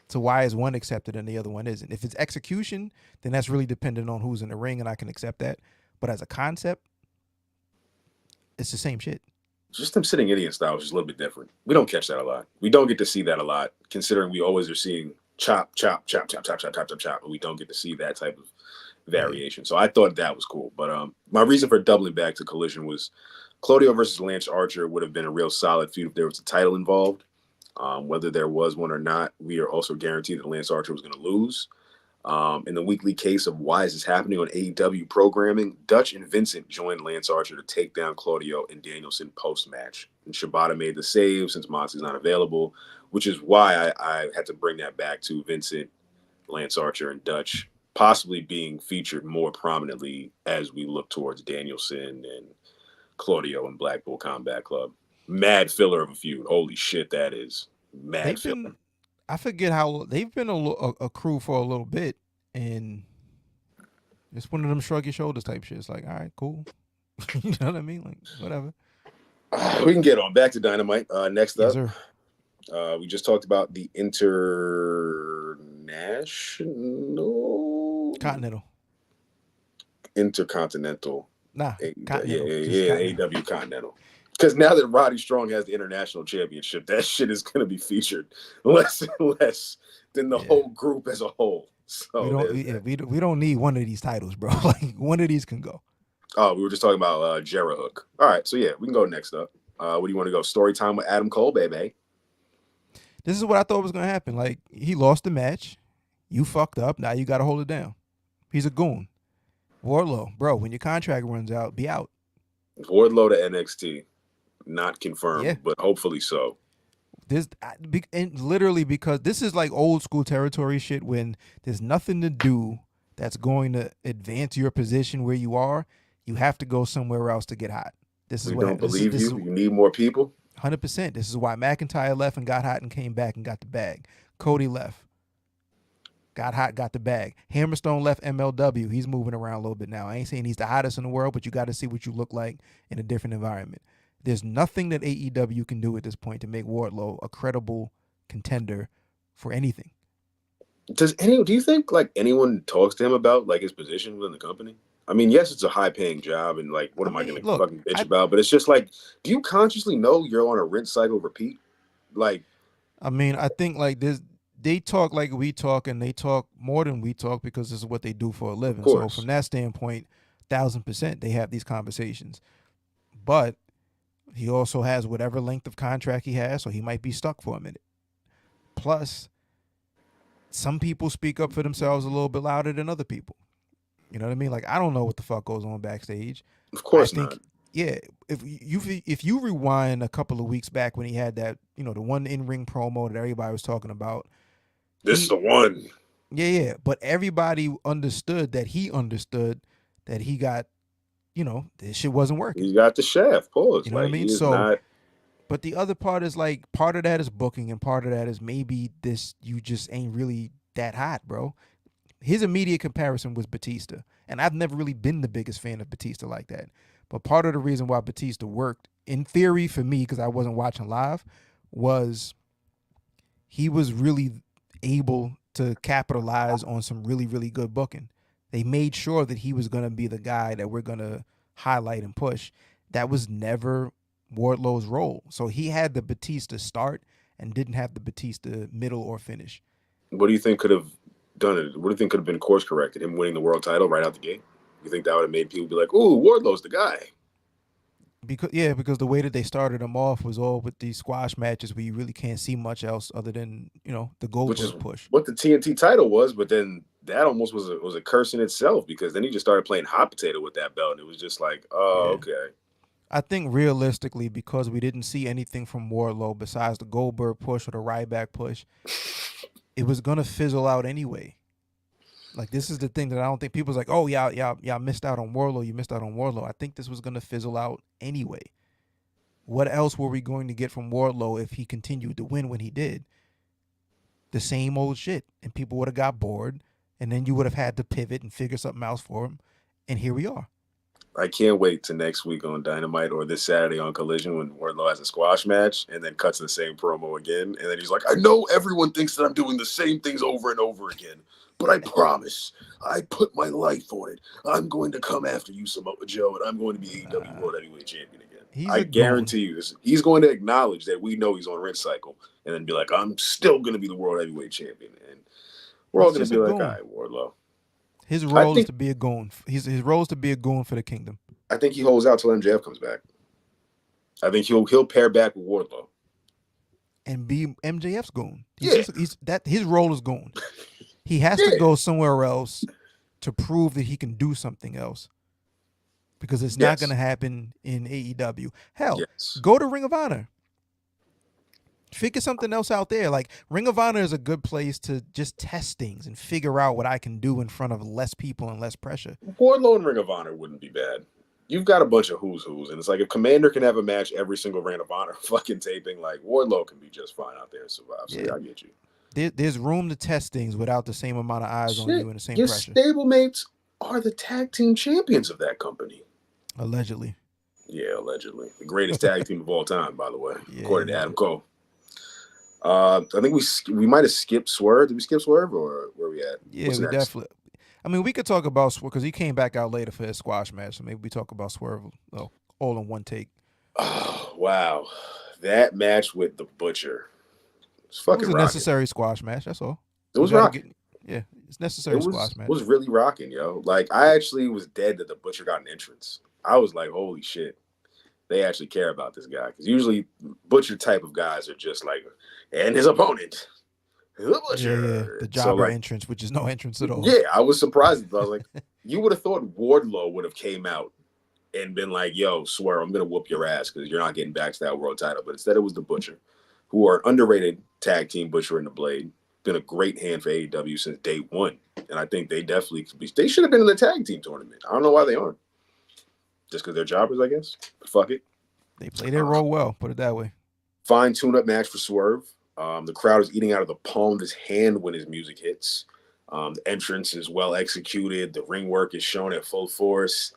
So why is one accepted and the other one isn't? If it's execution, then that's really dependent on who's in the ring, and I can accept that. But as a concept, it's the same shit. Just them sitting Indian style is just a little bit different. We don't catch that a lot. We don't get to see that a lot, considering we always are seeing chop, chop, chop, chop, chop, chop, chop, chop, chop, but we don't get to see that type of variation. So I thought that was cool. But my reason for doubling back to Collision was Claudio versus Lance Archer would have been a real solid feud if there was a title involved. Whether there was one or not, we are also guaranteed that Lance Archer was going to lose. In the weekly case of why is this happening on AEW programming, Dutch and Vincent joined Lance Archer to take down Claudio and Danielson post-match. And Shibata made the save since Moxley's not available, which is why I had to bring that back to Vincent, Lance Archer, and Dutch possibly being featured more prominently as we look towards Danielson and Claudio and Black Bull Combat Club. Mad filler of a feud. Holy shit, that is mad filler. I forget how they've been a crew for a little bit, and it's one of them shrug your shoulders type shit. It's like, all right, cool. You know what I mean? Like, whatever. We can get on back to Dynamite. Next up, yes, we just talked about the intercontinental. Nah, Continental. Yeah, AEW Continental. Because now that Roddy Strong has the international championship, that shit is going to be featured less and less than the whole group as a whole. So we don't need one of these titles, bro. Like, one of these can go. Oh, we were just talking about Jarrah Hook. All right, so yeah, we can go next up. What do you want to go? Story time with Adam Cole, baby. This is what I thought was going to happen. Like, he lost the match. You fucked up. Now you got to hold it down. He's a goon. Wardlow, bro, when your contract runs out, be out. Wardlow to NXT, not Yeah. confirmed, but hopefully so. And literally because this is like old school territory shit when there's nothing to do that's going to advance your position where you are, you have to go somewhere else to get hot. This is We what don't this is. believe This is you. You need more people. 100%. This is why McIntyre left and got hot and came back and got the bag. Cody left, got hot, got the bag. Hammerstone left MLW. He's moving around a little bit now. I ain't saying he's the hottest in the world, but you got to see what you look like in a different environment. There's nothing that AEW can do at this point to make Wardlow a credible contender for anything. Do you think like anyone talks to him about like his position within the company? I mean, yes, it's a high paying job, and like, what am I going to fucking bitch about? But it's just like, do you consciously know you're on a rinse cycle repeat? Like, I mean, I think like this, they talk like we talk, and they talk more than we talk because this is what they do for a living. So from that standpoint, 1,000% they have these conversations. But he also has whatever length of contract he has, so he might be stuck for a minute. Plus, some people speak up for themselves a little bit louder than other people. You know what I mean? Like, I don't know what the fuck goes on backstage. Of course not. Yeah, if you rewind a couple of weeks back when he had that, the one in-ring promo that everybody was talking about. This is the one. Yeah. But everybody understood that he got, this shit wasn't working. He got the shaft. Pause. You know what I mean? So, but the other part is like, part of that is booking, and part of that is maybe you just ain't really that hot, bro. His immediate comparison was Batista, and I've never really been the biggest fan of Batista like that. But part of the reason why Batista worked, in theory for me, because I wasn't watching live, was he was really able to capitalize on some really, really good booking. They made sure that he was going to be the guy that we're going to highlight and push. That was never Wardlow's role. So he had the Batista start and didn't have the Batista middle or finish. What do you think could have done it? What do you think could have been course corrected? Him winning the world title right out the gate? You think that would have made people be like, "Ooh, Wardlow's the guy"? Because the way that they started him off was all with these squash matches where you really can't see much else other than the Goldberg push. What the TNT title was, but then that almost was a curse in itself, because then he just started playing hot potato with that belt, and it was just like, oh, yeah. Okay. I think realistically, because we didn't see anything from Wardlow besides the Goldberg push or the Ryback push, it was gonna fizzle out anyway. Like, this is the thing that I don't think people's like, oh, y'all missed out on Wardlow. You missed out on Wardlow. I think this was going to fizzle out anyway. What else were we going to get from Wardlow if he continued to win when he did? The same old shit. And people would have got bored. And then you would have had to pivot and figure something else for him. And here we are. I can't wait to next week on Dynamite or this Saturday on Collision when Wardlow has a squash match and then cuts the same promo again. And then he's like, I know everyone thinks that I'm doing the same things over and over again, but I promise, I put my life on it. I'm going to come after you, Samoa Joe, and I'm going to be AEW World Heavyweight Champion again. I guarantee you this. He's going to acknowledge that we know he's on rinse cycle and then be like, I'm still going to be the World Heavyweight Champion. And we're all going to be like, all right, Wardlow. His role is to be a goon. His role is to be a goon for the kingdom. I think he holds out till MJF comes back. I think he'll pair back with Wardlow and be MJF's goon. His role is goon. He has to go somewhere else to prove that he can do something else, because it's not going to happen in AEW. Hell, go to Ring of Honor. Figure something else out there. Like, Ring of Honor is a good place to just test things and figure out what I can do in front of less people and less pressure. Wardlow and Ring of Honor wouldn't be bad. You've got a bunch of who's, and it's like if Commander can have a match every single Ring of Honor fucking taping, like Wardlow can be just fine out there and survive. So I get you. There's room to test things without the same amount of eyes on you and the same pressure. Your stablemates are the tag team champions of that company. Allegedly. Yeah, allegedly. The greatest tag team of all time, by the way, according to Adam Cole. I think we might have skipped Swerve. Did we skip Swerve, or where we at? Yeah, we definitely. I mean, we could talk about Swerve because he came back out later for his squash match. So maybe we talk about Swerve all in one take. Oh, wow. That match with the Butcher. It was a necessary squash match. That's all. It was rocking. It's necessary squash match. It was really rocking, yo. Like, I actually was dead that the Butcher got an entrance. I was like, holy shit. They actually care about this guy. Because usually Butcher type of guys are just like, and his opponent, The Yeah. Butcher. The So jobber like, entrance, which is no entrance at all. yeah, I was surprised. I was like, you would have thought Wardlow would have came out and been like, "Yo, Swerve, I'm gonna whoop your ass because you're not getting back to that world title." But instead, it was the Butcher, who are an underrated tag team. Butcher and the Blade been a great hand for AEW since day one, and I think they definitely could be. They should have been in the tag team tournament. I don't know why they aren't. Just because they're jobbers, I guess. Fuck it. They play their role well, put it that way. Fine tune-up match for Swerve. The crowd is eating out of the palm of his hand when his music hits. The entrance is well executed. The ring work is shown at full force.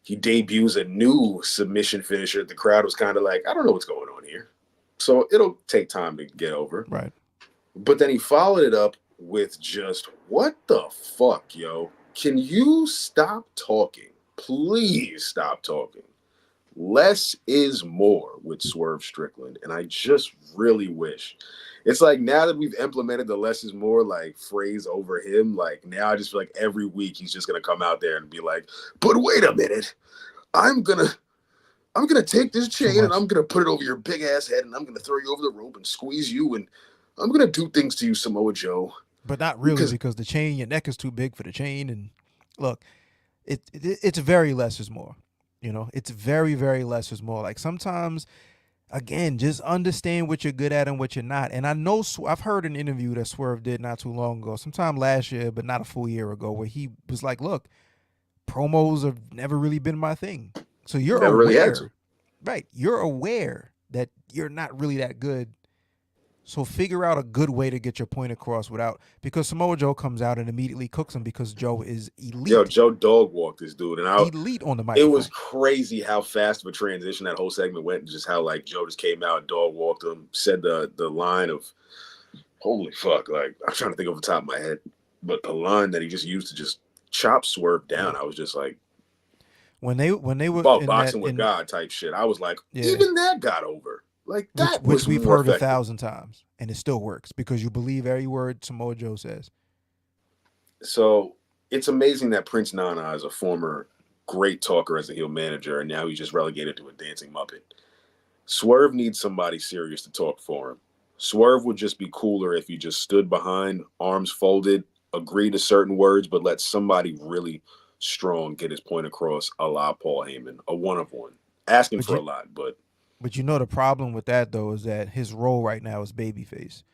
He debuts a new submission finisher. The crowd was kind of like, I don't know what's going on here. So it'll take time to get over. Right. But then he followed it up with just, what the fuck, yo? Can you stop talking? Please stop talking. Less is more with Swerve Strickland. And I just really wish. It's like now that we've implemented the less is more like phrase over him, like now I just feel like every week he's just gonna come out there and be like, but wait a minute, I'm gonna take this chain and I'm gonna put it over your big ass head and I'm gonna throw you over the rope and squeeze you and I'm gonna do things to you, Samoa Joe. But not really because the chain, your neck is too big for the chain. And look, it's very less is more. You know, it's very, very less is more. Like sometimes, again, just understand what you're good at and what you're not. And I know I've heard an interview that Swerve did not too long ago, sometime last year, but not a full year ago, where he was like, look, promos have never really been my thing. So you're Never aware, really had to. right? You're aware that you're not really that good. So figure out a good way to get your point across because Samoa Joe comes out and immediately cooks him because Joe is elite. Yo, Joe dog walked this dude, and elite on the microphone. It was crazy how fast of a transition that whole segment went, and just how like Joe just came out, dog walked him, said the line of, "Holy fuck!" Like I'm trying to think off the top of my head, but the line that he just used to just chop Swerve down, I was just like, when they were boxing with God type shit. I was like, even that got over. Like that which we've heard effective. 1,000 times, and it still works because you believe every word Samoa Joe says. So it's amazing that Prince Nana is a former great talker as a heel manager, and now he's just relegated to a dancing Muppet. Swerve needs somebody serious to talk for him. Swerve would just be cooler if he just stood behind, arms folded, agreed to certain words, but let somebody really strong get his point across, a la Paul Heyman, a one-of-one. Asking for a lot, but... But you know the problem with that, though, is that his role right now is babyface.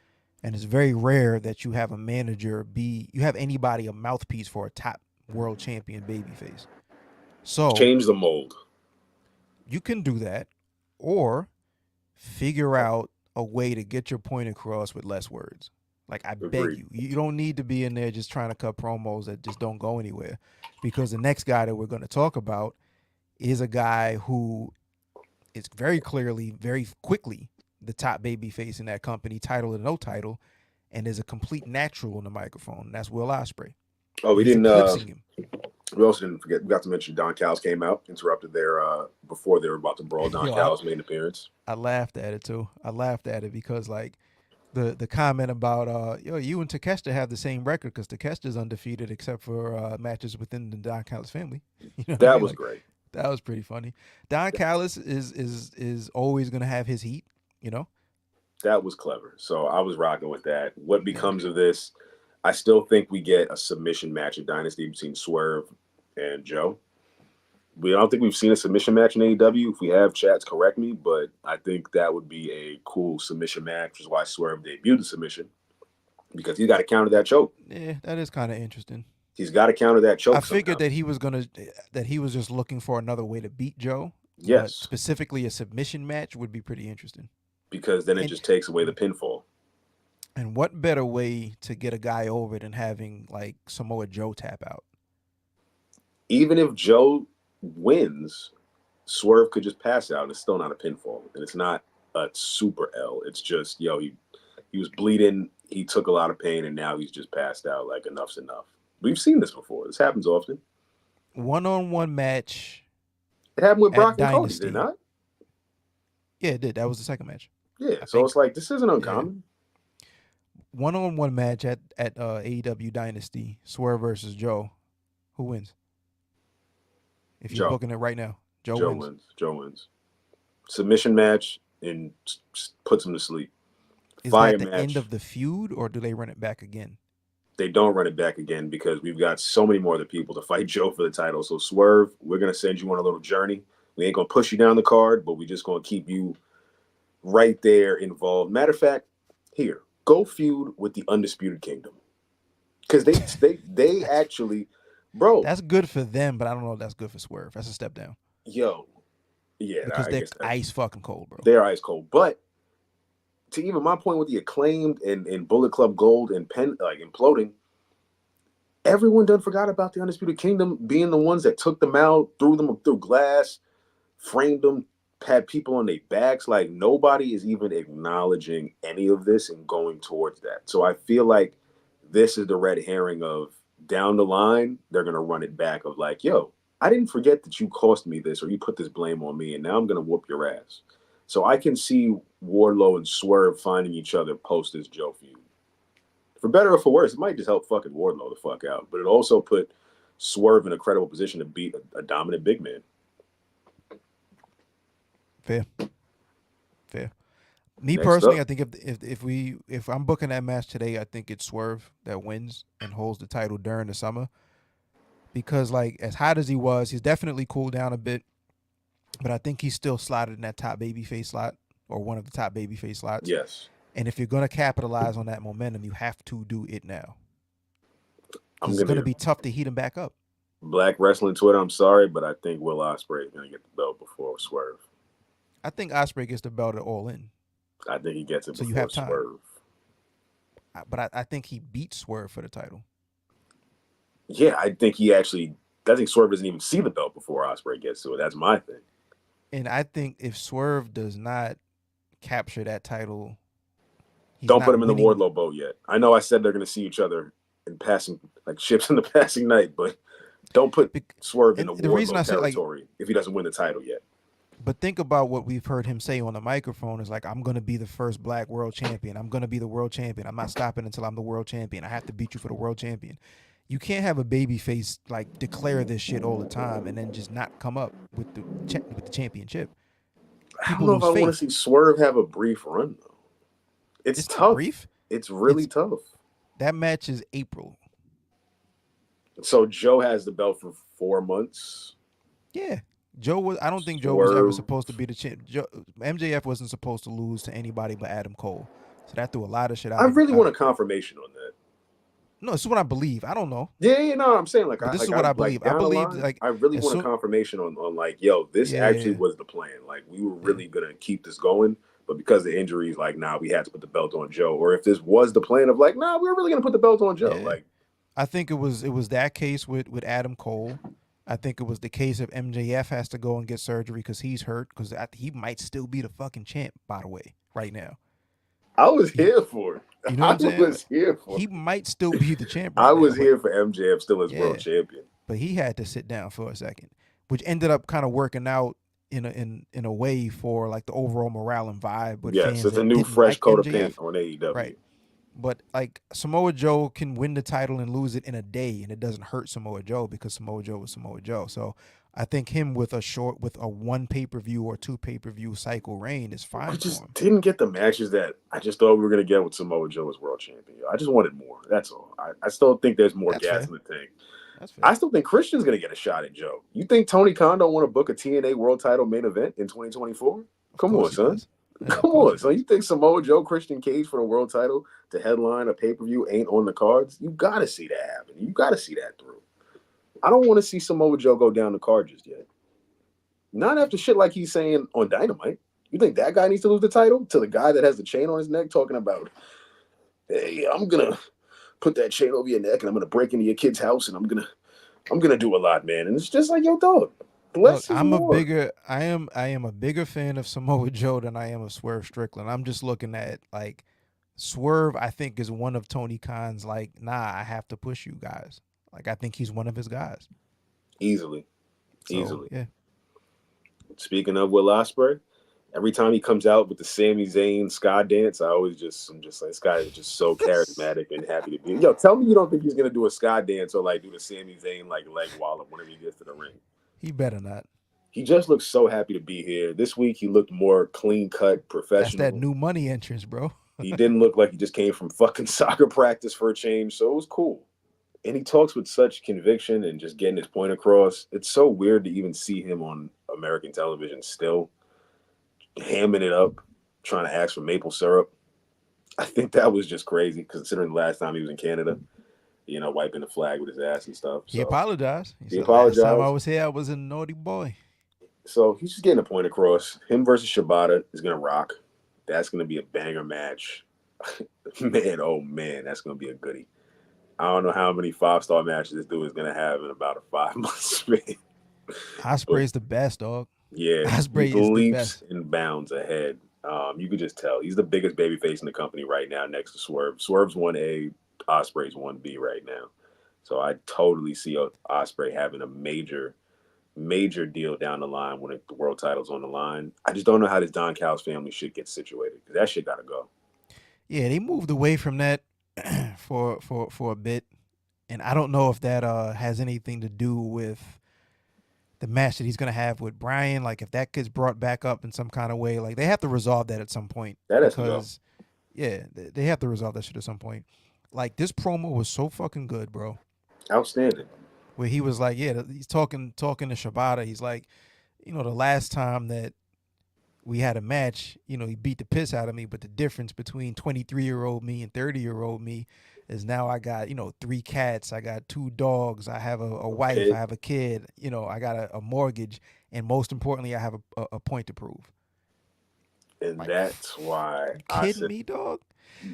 And it's very rare that you have a manager you have anybody a mouthpiece for a top world champion babyface. So change the mold. You can do that, or figure out a way to get your point across with less words. Like, I beg you. You don't need to be in there just trying to cut promos that just don't go anywhere. Because the next guy that we're going to talk about is a guy who is very clearly, very quickly, the top baby face in that company, title or no title, and is a complete natural on the microphone. That's Will Ospreay. Oh, we He's didn't. eclipsing him. We also didn't forget. We got to mention Don Callis came out, interrupted their before they were about to brawl. Don Callis made an appearance. I laughed at it too. I laughed at it because like the comment about you and Takeshita have the same record because Takeshita's undefeated except for matches within the Don Callis family. You know that was great. That was pretty funny. Don Callis is always going to have his heat, you know? That was clever. So I was rocking with that. What becomes of this? I still think we get a submission match at Dynasty between Swerve and Joe. I don't think we've seen a submission match in AEW. If we have, chats correct me, but I think that would be a cool submission match, which is why Swerve debuted the submission, because he's got to counter that choke. Yeah, that is kind of interesting. He's got to counter that choke. I figured that he was just looking for another way to beat Joe. Yes. Specifically, a submission match would be pretty interesting. Because then it just takes away the pinfall. And what better way to get a guy over than having like Samoa Joe tap out? Even if Joe wins, Swerve could just pass out and it's still not a pinfall. And it's not a super L. It's just, he was bleeding, he took a lot of pain, and now he's just passed out. Like, enough's enough. We've seen this before. This happens often. One-on-one match. It happened with Brock and Cody, did it not? Yeah, it did. That was the second match. Yeah, so it's like, this isn't uncommon. Yeah. One-on-one match at AEW Dynasty, Swerve versus Joe. Who wins? If you're booking it right now, Joe wins. Joe wins. Submission match and puts him to sleep. Is Fire that the end match. of the feud, or do they run it back again? They don't run it back again because we've got so many more other people to fight Joe for the title. So Swerve, we're gonna send you on a little journey. We ain't gonna push you down the card, but we just gonna keep you right there involved. Matter of fact, here, go feud with the Undisputed Kingdom. Because they That's actually, bro, that's good for them, but I don't know if that's good for Swerve. That's a step down yo, yeah, because I they're guess that ice fucking cold, bro. they're ice cold. But to even my point with the Acclaimed and Bullet Club Gold and Pen like imploding, everyone done forgot about the Undisputed Kingdom being the ones that took them out, threw them through glass, framed them, had people on their backs. Like nobody is even acknowledging any of this and going towards that. So I feel like this is the red herring of down the line, they're gonna run it back of like, yo, I didn't forget that you cost me this or you put this blame on me, and now I'm gonna whoop your ass. So I can see Wardlow and Swerve finding each other post this Joe feud. For better or for worse, it might just help fucking Wardlow the fuck out, but it also put Swerve in a credible position to beat a dominant big man. Fair, fair. Me Next personally, up, I think if I'm booking that match today, I think it's Swerve that wins and holds the title during the summer because like as hot as he was, he's definitely cooled down a bit, but I think he's still slotted in that top babyface slot or one of the top babyface slots. yes, And if you're gonna capitalize on that momentum, you have to do it now I'm because it's gonna gonna be tough to heat him back up. Black Wrestling Twitter. I'm sorry, but I think Will Ospreay is gonna get the belt before Swerve. I think Osprey gets the belt at All In, I think he gets it so you before have time. Swerve. But I think he beats Swerve for the title. Yeah, I think he actually. I think Swerve doesn't even see the belt before Ospreay gets to it. That's my thing. And I think if Swerve does not capture that title, he's Don't put not him in the winning. Wardlow boat yet. I know I said they're going to see each other in passing, like ships in the passing night, but don't put Swerve in And the the reason I Wardlow say like, territory if he doesn't win the title yet. but think about what we've heard him say on the microphone is like, I'm gonna be the first black world champion. I'm gonna be the world champion. I'm not stopping until I'm the world champion. I have to beat you for the world champion. You can't have a baby face like declare this shit all the time and then just not come up with the championship. I don't People know if lose I want to faith. see Swerve have a brief run though. It's It's not tough. brief. It's really It's tough. that match is April. So Joe has the belt for 4 months. Yeah. Joe was. I don't think Joe was ever Swerve. supposed to be the champ. MJF wasn't supposed to lose to anybody but Adam Cole. So that threw a lot of shit I out of. really want a confirmation on that. No, this is what I believe. I don't know, Yeah, no, I'm saying but this is what I believe. I down the believe line, like I really as want a soon. confirmation on like, yo, this actually Yeah, was the plan. Like we were yeah, really gonna keep this going, but because of the injuries, like nah, we had to put the belt on Joe. Or if this was the plan of like, nah, we were really gonna put the belt on Joe. yeah. Like I think it was that case with Adam Cole. I think it was the case of MJF has to go and get surgery because he's hurt because he might still be the fucking champ. By the way, right now, I was he, here for it. you know what I I'm saying? Like, was here for he it. might still be the champ I right now, was but here for MJF still as world yeah. champion. But he had to sit down for a second, which ended up kind of working out in a way for like the overall morale and vibe with Yes, fans it's a that new didn't fresh like coat of MJF. paint on AEW. Right. But like Samoa Joe can win the title and lose it in a day, and it doesn't hurt Samoa Joe because Samoa Joe is Samoa Joe. So I think him with a one pay-per-view or two pay-per-view cycle reign is We fine for just him. didn't get the matches that I just thought we were gonna get with Samoa Joe as world champion. I just wanted more. That's all. I still think there's more That's gas fair. in the tank. That's fair. I still think Christian's gonna get a shot at Joe. You think Tony Khan don't want to book a TNA World Title main event in 2024? Of Come on, course he son. does. Yeah, of Come course on, he son. does. You think Samoa Joe, Christian Cage for the world title to headline a pay per view ain't on the cards? You gotta see that happen. You gotta see that through. I don't want to see Samoa Joe go down the card just yet. Not after shit like he's saying on Dynamite. You think that guy needs to lose the title to the guy that has the chain on his neck talking about, hey, I'm gonna put that chain over your neck and I'm gonna break into your kid's house and I'm gonna do a lot, man. And it's just like, yo, dog, Look, less is more. I am a bigger fan of Samoa Joe than I am of Swerve Strickland. I'm just looking at like Swerve, I think is one of Tony Khan's like, nah, I have to push you guys. Like I think he's one of his guys. Easily. So Easily. yeah. Speaking of Will Ospreay, every time he comes out with the Sami Zayn ska dance, I'm just like, this guy is just so charismatic and happy to be. Yo, tell me you don't think he's gonna do a ska dance or like do the Sami Zayn like leg wallop whenever he gets to the ring. He better not. He just looks so happy to be here. This week he looked more clean cut, That's that professional. new money entrance, bro. He didn't look like he just came from fucking soccer practice for a change, so it was cool. And he talks with such conviction and just getting his point across. It's so weird to even see him on American television still, hamming it up, trying to ask for maple syrup. I think that was just crazy, considering the last time he was in Canada, wiping the flag with his ass and stuff. He So apologized. He he said, "Last time I apologized. was here, I was a naughty boy." So he's just getting a point across. Him versus Shibata is going to rock. That's going to be a banger match. Man, oh man, that's going to be a goodie. I don't know how many 5-star matches this dude is going to have in about a 5-month span. Osprey's the best, dog. Yeah, Osprey he is the leaps best. and bounds ahead. You could just tell he's the biggest babyface in the company right now, next to Swerve. Swerve's 1A, Osprey's 1B right now. So I totally see Osprey having a major deal down the line when the world title's on the line. I just don't know how this Don Callis family shit gets situated, because that shit got to go. Yeah, they moved away from that for a bit, and I don't know if that has anything to do with the match that he's gonna have with Brian. Like, if that gets brought back up in some kind of way, like they have to resolve that at some point. That has to go. Because yeah, they have to resolve that shit at some point. Like, this promo was so fucking good, bro. Outstanding. Where he was like, yeah, he's talking to Shibata. He's like, the last time that we had a match, he beat the piss out of me, but the difference between 23-year-old me and 30-year-old me is now I got, 3 cats, I got 2 dogs, I have a wife, Kid. I have a kid, I got a mortgage, and most importantly, I have a point to prove. And Like, that's why you kidding me, dog?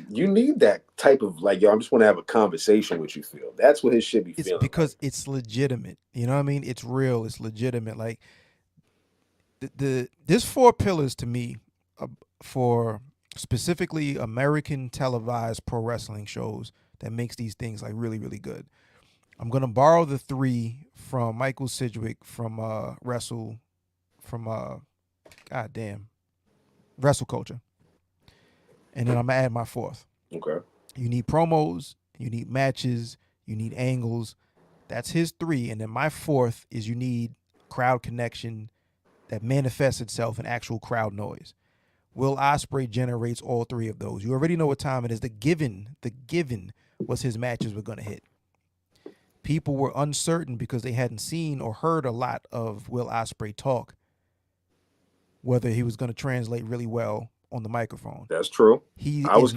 You need that type of, like, yo, I just want to have a conversation with you feel. That's what his shit be It's feeling. because it's legitimate. You know what I mean? It's real. It's legitimate. Like, there's 4 pillars to me for specifically American televised pro wrestling shows that makes these things like really, really good. I'm gonna borrow the 3 from Michael Sidgwick from Wrestle Culture, and then I'm gonna add my 4th. Okay. You need promos, you need matches, you need angles. That's his 3, and then my 4th is you need crowd connection that manifests itself in actual crowd noise. Will Ospreay generates all 3 of those. You already know what time it is. The given was his matches were going to hit. People were uncertain because they hadn't seen or heard a lot of Will Ospreay talk, whether he was going to translate really well on the microphone. That's true. I was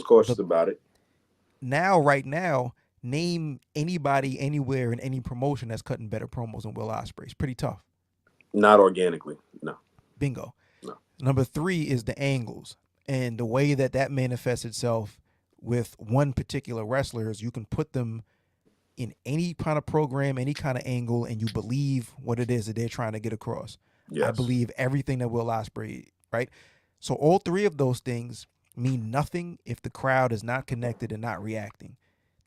cautious about it. Right now, name anybody anywhere in any promotion that's cutting better promos than Will Ospreay. It's pretty tough. Not organically, no. Bingo. No. Number 3 is the angles, and the way that manifests itself with one particular wrestler is you can put them in any kind of program, any kind of angle, and you believe what it is that they're trying to get across. Yes. I believe everything that Will Ospreay, right? So all 3 of those things mean nothing if the crowd is not connected and not reacting.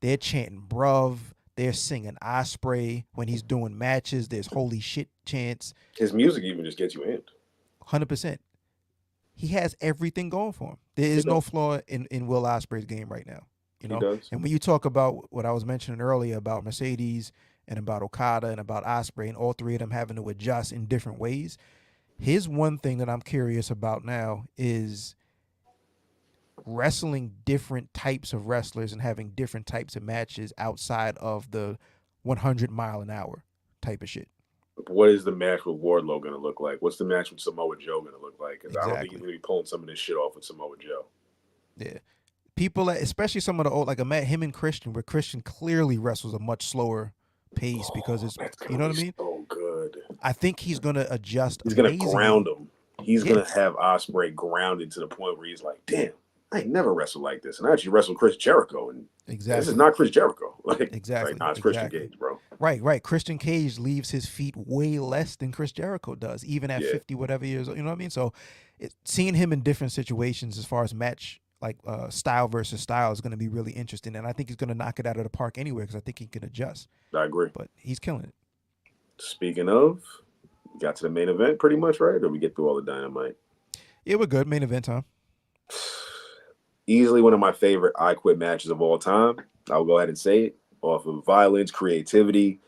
They're chanting bruv. They're singing Ospreay when he's doing matches. There's holy shit chants. His music even just gets you in. 100%. He has everything going for him. There is no flaw in Will Ospreay's game right now. He does. And when you talk about what I was mentioning earlier about Mercedes and about Okada and about Ospreay and all 3 of them having to adjust in different ways, his one thing that I'm curious about now is wrestling different types of wrestlers and having different types of matches outside of the 100 mile an hour type of shit. What is the match with Wardlow going to look like? What's the match with Samoa Joe going to look like? Because exactly. I don't think he's going to be pulling some of this shit off with Samoa Joe. Yeah. People, especially some of the old, like I met him and Christian, where Christian clearly wrestles a much slower pace because it's, you know what I mean? So good. I think he's going to adjust. He's going to ground him. He's going to have Ospreay grounded to the point where he's like, damn, I ain't never wrestled like this. And I actually wrestled Chris Jericho. And this is not Chris Jericho. Exactly. It's Christian Cage, bro. Right. Christian Cage leaves his feet way less than Chris Jericho does, even at 50 whatever years old. You know what I mean? So seeing him in different situations as far as match, like style versus style, is going to be really interesting. And I think he's going to knock it out of the park anywhere because I think he can adjust. I agree. But he's killing it. Speaking of, got to the main event pretty much, right? Or we get through all the Dynamite? Yeah, we're good. Main event time. Easily one of my favorite I Quit matches of all time. I'll go ahead and say it. Off of violence, creativity,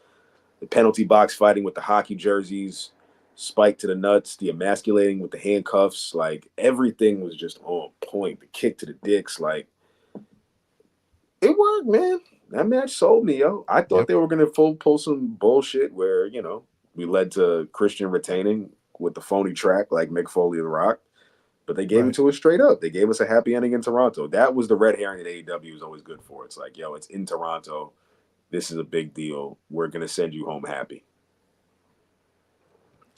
the penalty box fighting with the hockey jerseys, spike to the nuts, the emasculating with the handcuffs, like everything was just on point. The kick to the dicks, like it worked, man. That match sold me, yo. I thought Yep. they were gonna pull some bullshit where we led to Christian retaining with the phony track like Mick Foley and The Rock, but they gave it Right. to us straight up. They gave us a happy ending in Toronto. That was the red herring that AEW is always good for. It's like, yo, it's in Toronto. This is a big deal. We're gonna send you home happy.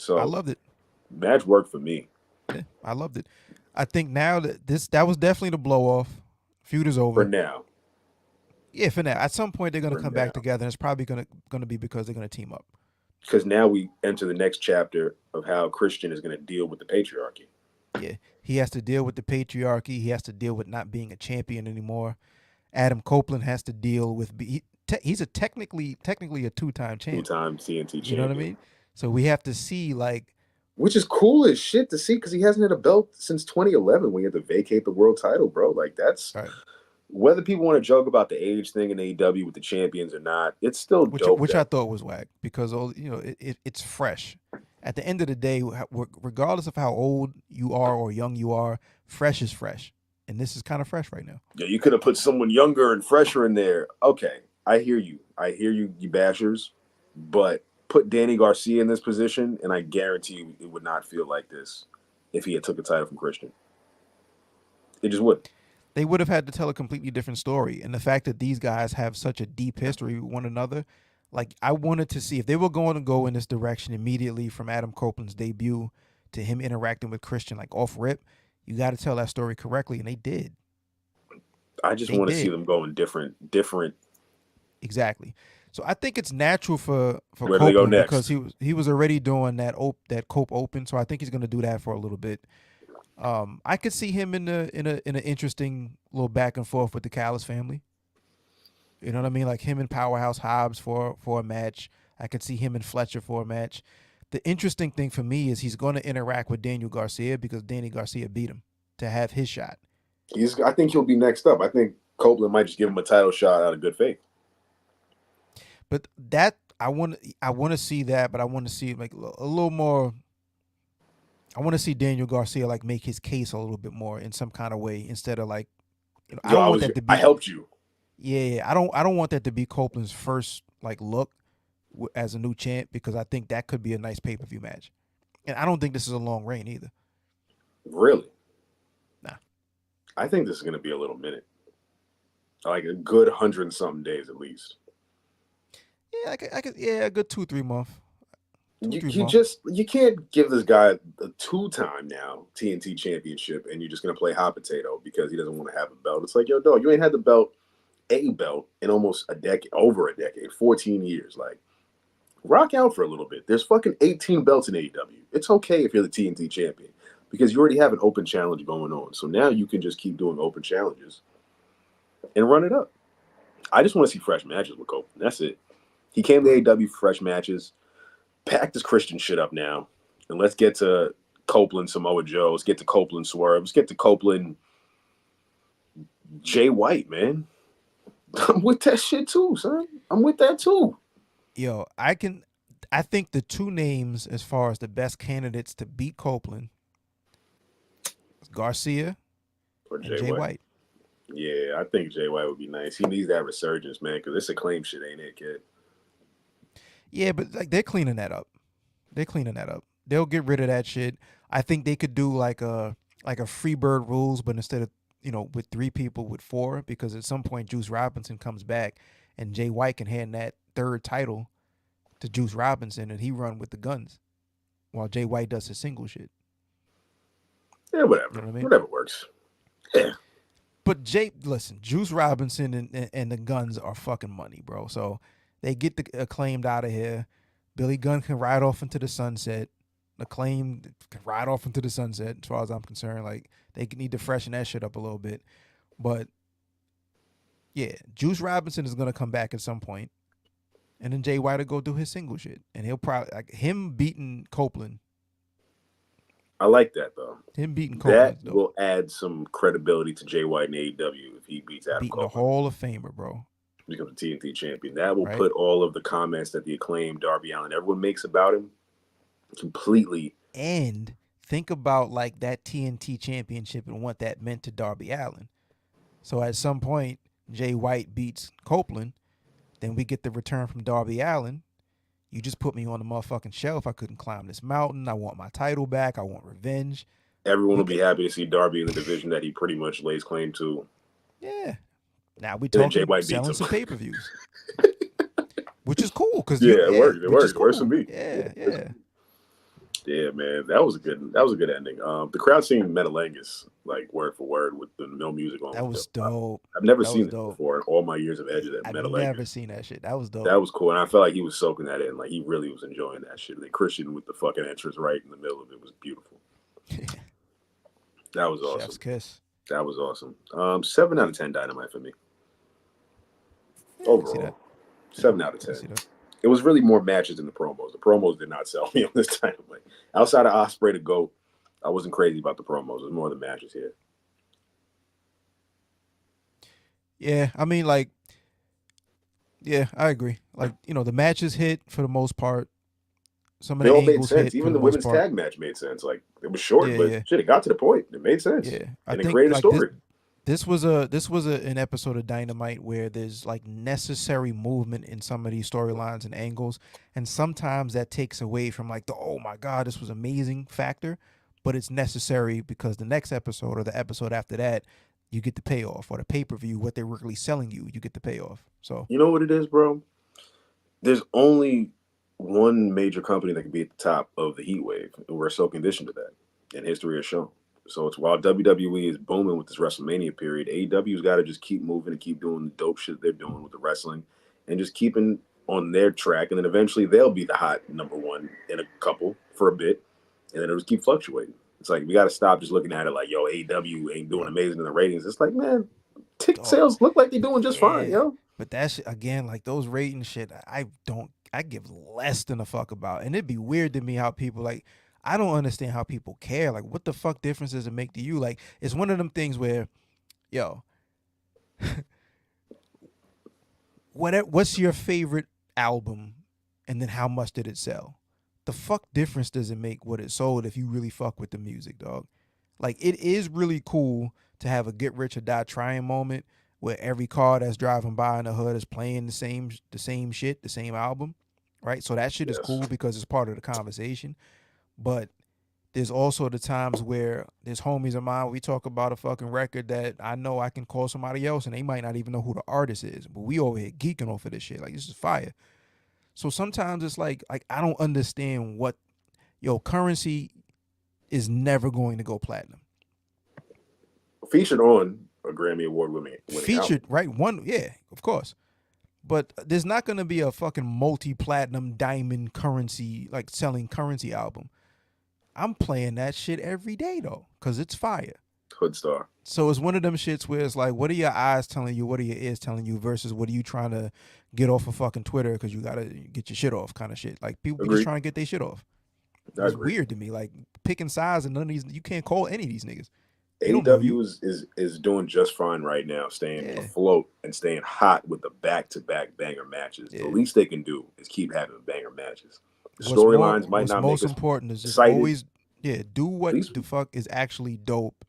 I So loved it. match worked for me. Yeah, I loved it. I think now that was definitely the blow off. Feud is For over. now. Yeah, for now. At some point they're gonna For come back now. together, and it's probably gonna be because they're gonna team up. Because now we enter the next chapter of how Christian is gonna deal with the patriarchy. Yeah, he has to deal with the patriarchy. He has to deal with not being a champion anymore. Adam Copeland has to deal with he's a technically a two-time champ. Two-time TNT You know what I champion. mean? So we have to see like Which is cool as shit to see because he hasn't had a belt since 2011 when he had to vacate the world title, bro. Like that's right, whether people want to joke about the age thing in AEW with the champions or not, it's still dope. which I thought was whack because it's fresh. At the end of the day, regardless of how old you are or young you are, fresh is fresh, and this is kind of fresh right now. Yeah, you could have put someone younger and fresher in there. Okay, I hear you. You bashers. But put Danny Garcia in this position, and I guarantee you it would not feel like this if he had took the title from Christian. It just would. They would have had to tell a completely different story, and the fact that these guys have such a deep history with one another, like I wanted to see if they were going to go in this direction immediately from Adam Copeland's debut to him interacting with Christian, like off rip. You got to tell that story correctly, and they did. I just want to see them going different. Exactly. So I think it's natural for Where do they go Copeland next? because he was already doing that Cope Open, so I think he's going to do that for a little bit. I could see him in an interesting little back and forth with the Callis family. You know what I mean? Like him and Powerhouse Hobbs for a match. I could see him and Fletcher for a match. The interesting thing for me is he's going to interact with Daniel Garcia because Danny Garcia beat him to have his shot. I think he'll be next up. I think Copeland might just give him a title shot out of good faith. But that I want to see that, but I want to see like a little more. I want to see Daniel Garcia like make his case a little bit more in some kind of way instead of like, I don't want that to be. I helped you. Yeah, I don't want that to be Copeland's first like look as a new champ because I think that could be a nice pay-per-view match, and I don't think this is a long reign either. Really? Nah. I think this is going to be a little minute, like a good 100 and something days at least. Yeah, I could. Yeah, a good 2-3 month. You can't give this guy a 2-time now TNT championship and you're just gonna play hot potato because he doesn't want to have a belt. It's like, yo, dog, you ain't had a belt in almost over a decade, 14 years. Like, rock out for a little bit. There's fucking 18 belts in AEW. It's okay if you're the TNT champion because you already have an open challenge going on. So now you can just keep doing open challenges and run it up. I just want to see fresh matches with Copeland. That's it. He came to AEW for fresh matches. Pack this Christian shit up now, and let's get to Copeland, Samoa Joe. Let's get to Copeland, Swerve. Let's get to Copeland, Jay White, man. I'm with that shit too, son. I'm with that too. Yo, I think the two names as far as the best candidates to beat Copeland is Garcia Or and Jay White. Yeah, I think Jay White would be nice. He needs that resurgence, man, because it's Acclaim shit, ain't it, kid? Yeah, but like they're cleaning that up. They'll get rid of that shit. I think they could do like a Freebird rules, but instead of with 3 people, with 4, because at some point Juice Robinson comes back and Jay White can hand that 3rd title to Juice Robinson and he run with the guns while Jay White does his single shit. Yeah, whatever. You know what I mean? Whatever works. Yeah. But listen, Juice Robinson and the guns are fucking money, bro. So they get the Acclaimed out of here. Billy Gunn can ride off into the sunset. Acclaimed can ride off into the sunset, as far as I'm concerned. Like, they need to freshen that shit up a little bit. But, yeah, Juice Robinson is going to come back at some point. And then Jay White will go do his single shit. And he'll probably, like, him beating Copeland. I like that, though. Him beating Copeland. That will add some credibility to Jay White in AEW if he beats Adam Copeland. Beating the Hall of Famer, bro. Becomes a TNT champion. That will put all of the comments that the Acclaimed, Darby Allin, everyone makes about him Completely. And think about like that TNT championship and what that meant to Darby Allin. So at some point, Jay White beats Copeland. Then we get the return from Darby Allin. You just put me on the motherfucking shelf. I couldn't climb this mountain. I want my title back. I want revenge. Everyone We will be get, happy to see Darby in the division that he pretty much lays claim to. yeah. Now we And then Jay talking White beats selling him. some pay-per-views, which is cool because Yeah, it works. It which works. is It works cool. for me. Yeah. Yeah, man, that was a good ending. The crowd singing Metalangus like word for word with the no music on. That was dope. I've never That seen was this dope. before in all my years of Edge. That I've Metalangus. never seen that shit. That was dope. That was cool, and I felt like he was soaking that in. Like he really was enjoying that shit. And then Christian with the fucking entrance right in the middle of it was beautiful. That was awesome. Chef's kiss. That was awesome. 7 out of 10 Dynamite for me. Yeah, Overall, 7 out of 10. It was really more matches than the promos. The promos did not sell me on this Dynamite. Outside of Ospreay to GOAT, I wasn't crazy about the promos. It was more the matches here. Yeah, I mean, like, yeah, I agree. Like, the matches hit for the most part. Some of They the all made angles sense. hit Even for the the most women's part. tag match made sense. Like it was short, but Yeah. shit, it got to the point. It made sense. Yeah, and it created a like story. this was an episode of Dynamite where there's like necessary movement in some of these storylines and angles, and sometimes that takes away from like the oh my god this was amazing factor, but it's necessary because the next episode or the episode after that you get the payoff, or the pay-per-view what they're really selling you get the payoff. So You know what it is, bro? There's only one major company that can be at the top of the heat wave, and we're so conditioned to that, and history has shown. So it's while WWE is booming with this WrestleMania period, AEW's got to just keep moving and keep doing the dope shit they're doing with the wrestling, and just keeping on their track, and then eventually they'll be the hot number one in a couple for a bit, and then it'll just keep fluctuating. It's like we got to stop just looking at it like, yo, AEW ain't doing amazing in the ratings. It's like, man, ticket sales look like they're doing just fine, yo. But that's again like those rating shit. I give less than a fuck about, and it'd be weird to me how people like. I don't understand how people care. Like, what the fuck difference does it make to you? Like, it's one of them things where, yo, what's your favorite album, and then how much did it sell? The fuck difference does it make what it sold if you really fuck with the music, dog? Like, it is really cool to have a get rich or die trying moment where every car that's driving by in the hood is playing the same shit, the same album, right? So that shit is cool because it's part of the conversation. But there's also the times where there's homies of mine, we talk about a fucking record that I know I can call somebody else and they might not even know who the artist is. But we over here geeking off of this shit. Like, this is fire. So sometimes it's like I don't understand what, Currency is never going to go platinum. Featured on a Grammy Award winning Featured, album. right? One, yeah, of course. But there's not going to be a fucking multi-platinum diamond Currency, like selling Currency album. I'm playing that shit every day, though, because it's fire. Hood star. So it's one of them shits where it's like, what are your eyes telling you? What are your ears telling you? Versus what are you trying to get off of fucking Twitter because you got to get your shit off kind of shit. Like, people be just trying to get their shit off. It's weird to me. Like, picking sides and none of these, you can't call any of these niggas. AEW is doing just fine right now, staying afloat and staying hot with the back-to-back banger matches. The least they can do is keep having banger matches. Storylines might not make us most important is just excited. Always, do what the fuck is actually dope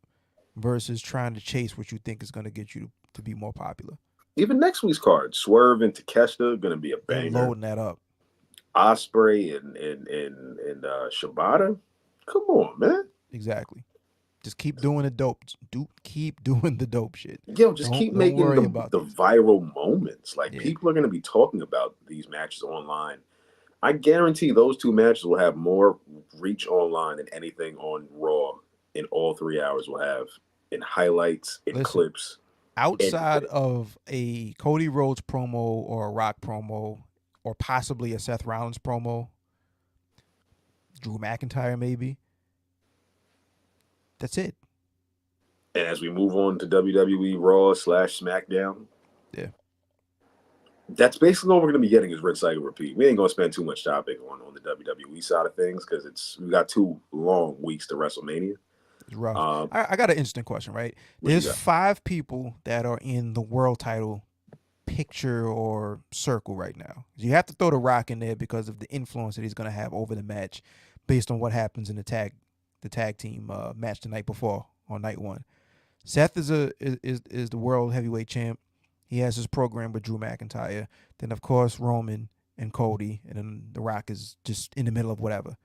versus trying to chase what you think is going to get you to be more popular. Even next week's card, Swerve and Takeshita going to be a banger. They're loading that up. Ospreay and Shibata. Come on, man. Exactly. Just keep doing the dope. Keep doing the dope shit. Yo, just keep making the viral moments. Like, people are going to be talking about these matches online. I guarantee those two matches will have more reach online than anything on Raw in all 3 hours will have in highlights, in clips. Outside of a Cody Rhodes promo or a Rock promo or possibly a Seth Rollins promo, Drew McIntyre maybe, that's it. And as we move on to WWE Raw / SmackDown, that's basically all we're going to be getting is Rinse Cycle Repeat. We ain't going to spend too much topic on the WWE side of things because we got 2 long weeks to WrestleMania. It's rough. I got an interesting question, right? There's 5 people that are in the world title picture or circle right now. You have to throw The Rock in there because of the influence that he's going to have over the match. based on what happens in the tag team match the night before on night one. Seth is the world heavyweight champ. He has his program with Drew McIntyre. Then of course Roman and Cody, and then The Rock is just in the middle of whatever.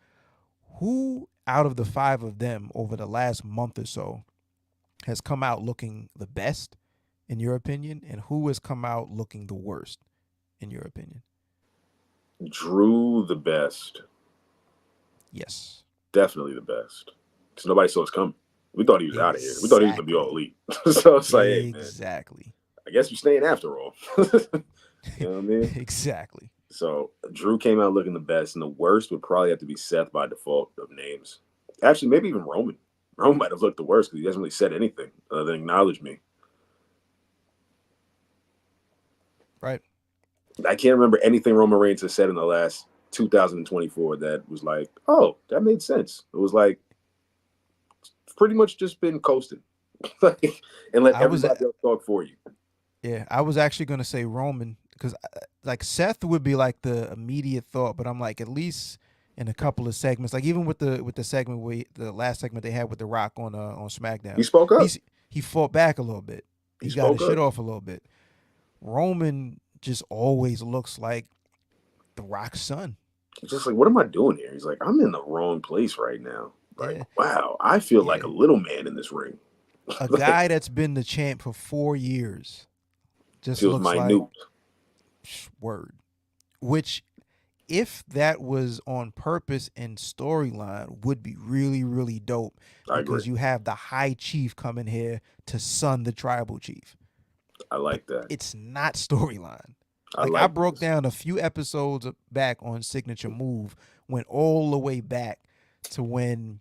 Who out of the five of them over the last month or so has come out looking the best, in your opinion, and who has come out looking the worst, in your opinion? Drew the best. Yes. Definitely the best. Because nobody saw us coming. We thought he was out of here. We thought he was going to be all elite. So it's like, hey, man. Exactly. I guess you're staying after all. You know what I mean? Exactly. So Drew came out looking the best, and the worst would probably have to be Seth by default of names. Actually, maybe even Roman. Roman might have looked the worst because he hasn't really said anything other than acknowledge me. Right. I can't remember anything Roman Reigns has said in the last 2024 that was like, oh, that made sense. It was like, pretty much just been coasting. And let everybody else talk for you. Yeah, I was actually going to say Roman because like Seth would be like the immediate thought, but I'm like at least in a couple of segments, like even with the segment the last segment they had with The Rock on SmackDown, he spoke up. He fought back a little bit. He got his shit off a little bit. Roman just always looks like The Rock's son. He's just like, what am I doing here? He's like, I'm in the wrong place right now. Like, wow, I feel like a little man in this ring. A guy that's been the champ for 4 years just feels looks minute. Like word. Which, if that was on purpose and storyline, would be really, really dope. Because you have the high chief coming here to son the tribal chief. I like that. It's not storyline. I broke down a few episodes back on Signature Move, went all the way back to when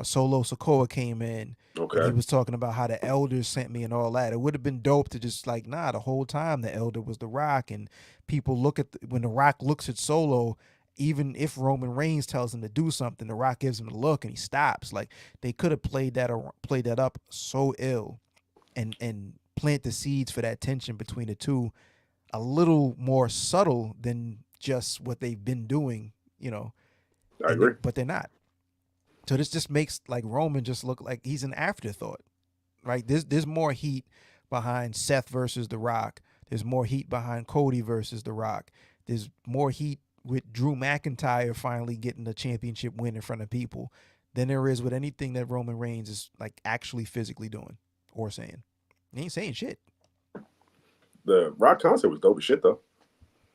Solo Sikoa came in. Okay. And he was talking about how the elders sent me and all that. It would have been dope to just like, the whole time the elder was The Rock, and people look at when The Rock looks at Solo, even if Roman Reigns tells him to do something, The Rock gives him a look and he stops. Like they could have played that up so ill, and plant the seeds for that tension between the two a little more subtle than just what they've been doing, I agree. But they're not. So this just makes like Roman just look like he's an afterthought, right? There's more heat behind Seth versus The Rock. There's more heat behind Cody versus The Rock. There's more heat with Drew McIntyre finally getting the championship win in front of people than there is with anything that Roman Reigns is like actually physically doing or saying. He ain't saying shit. The Rock concert was dope as shit, though.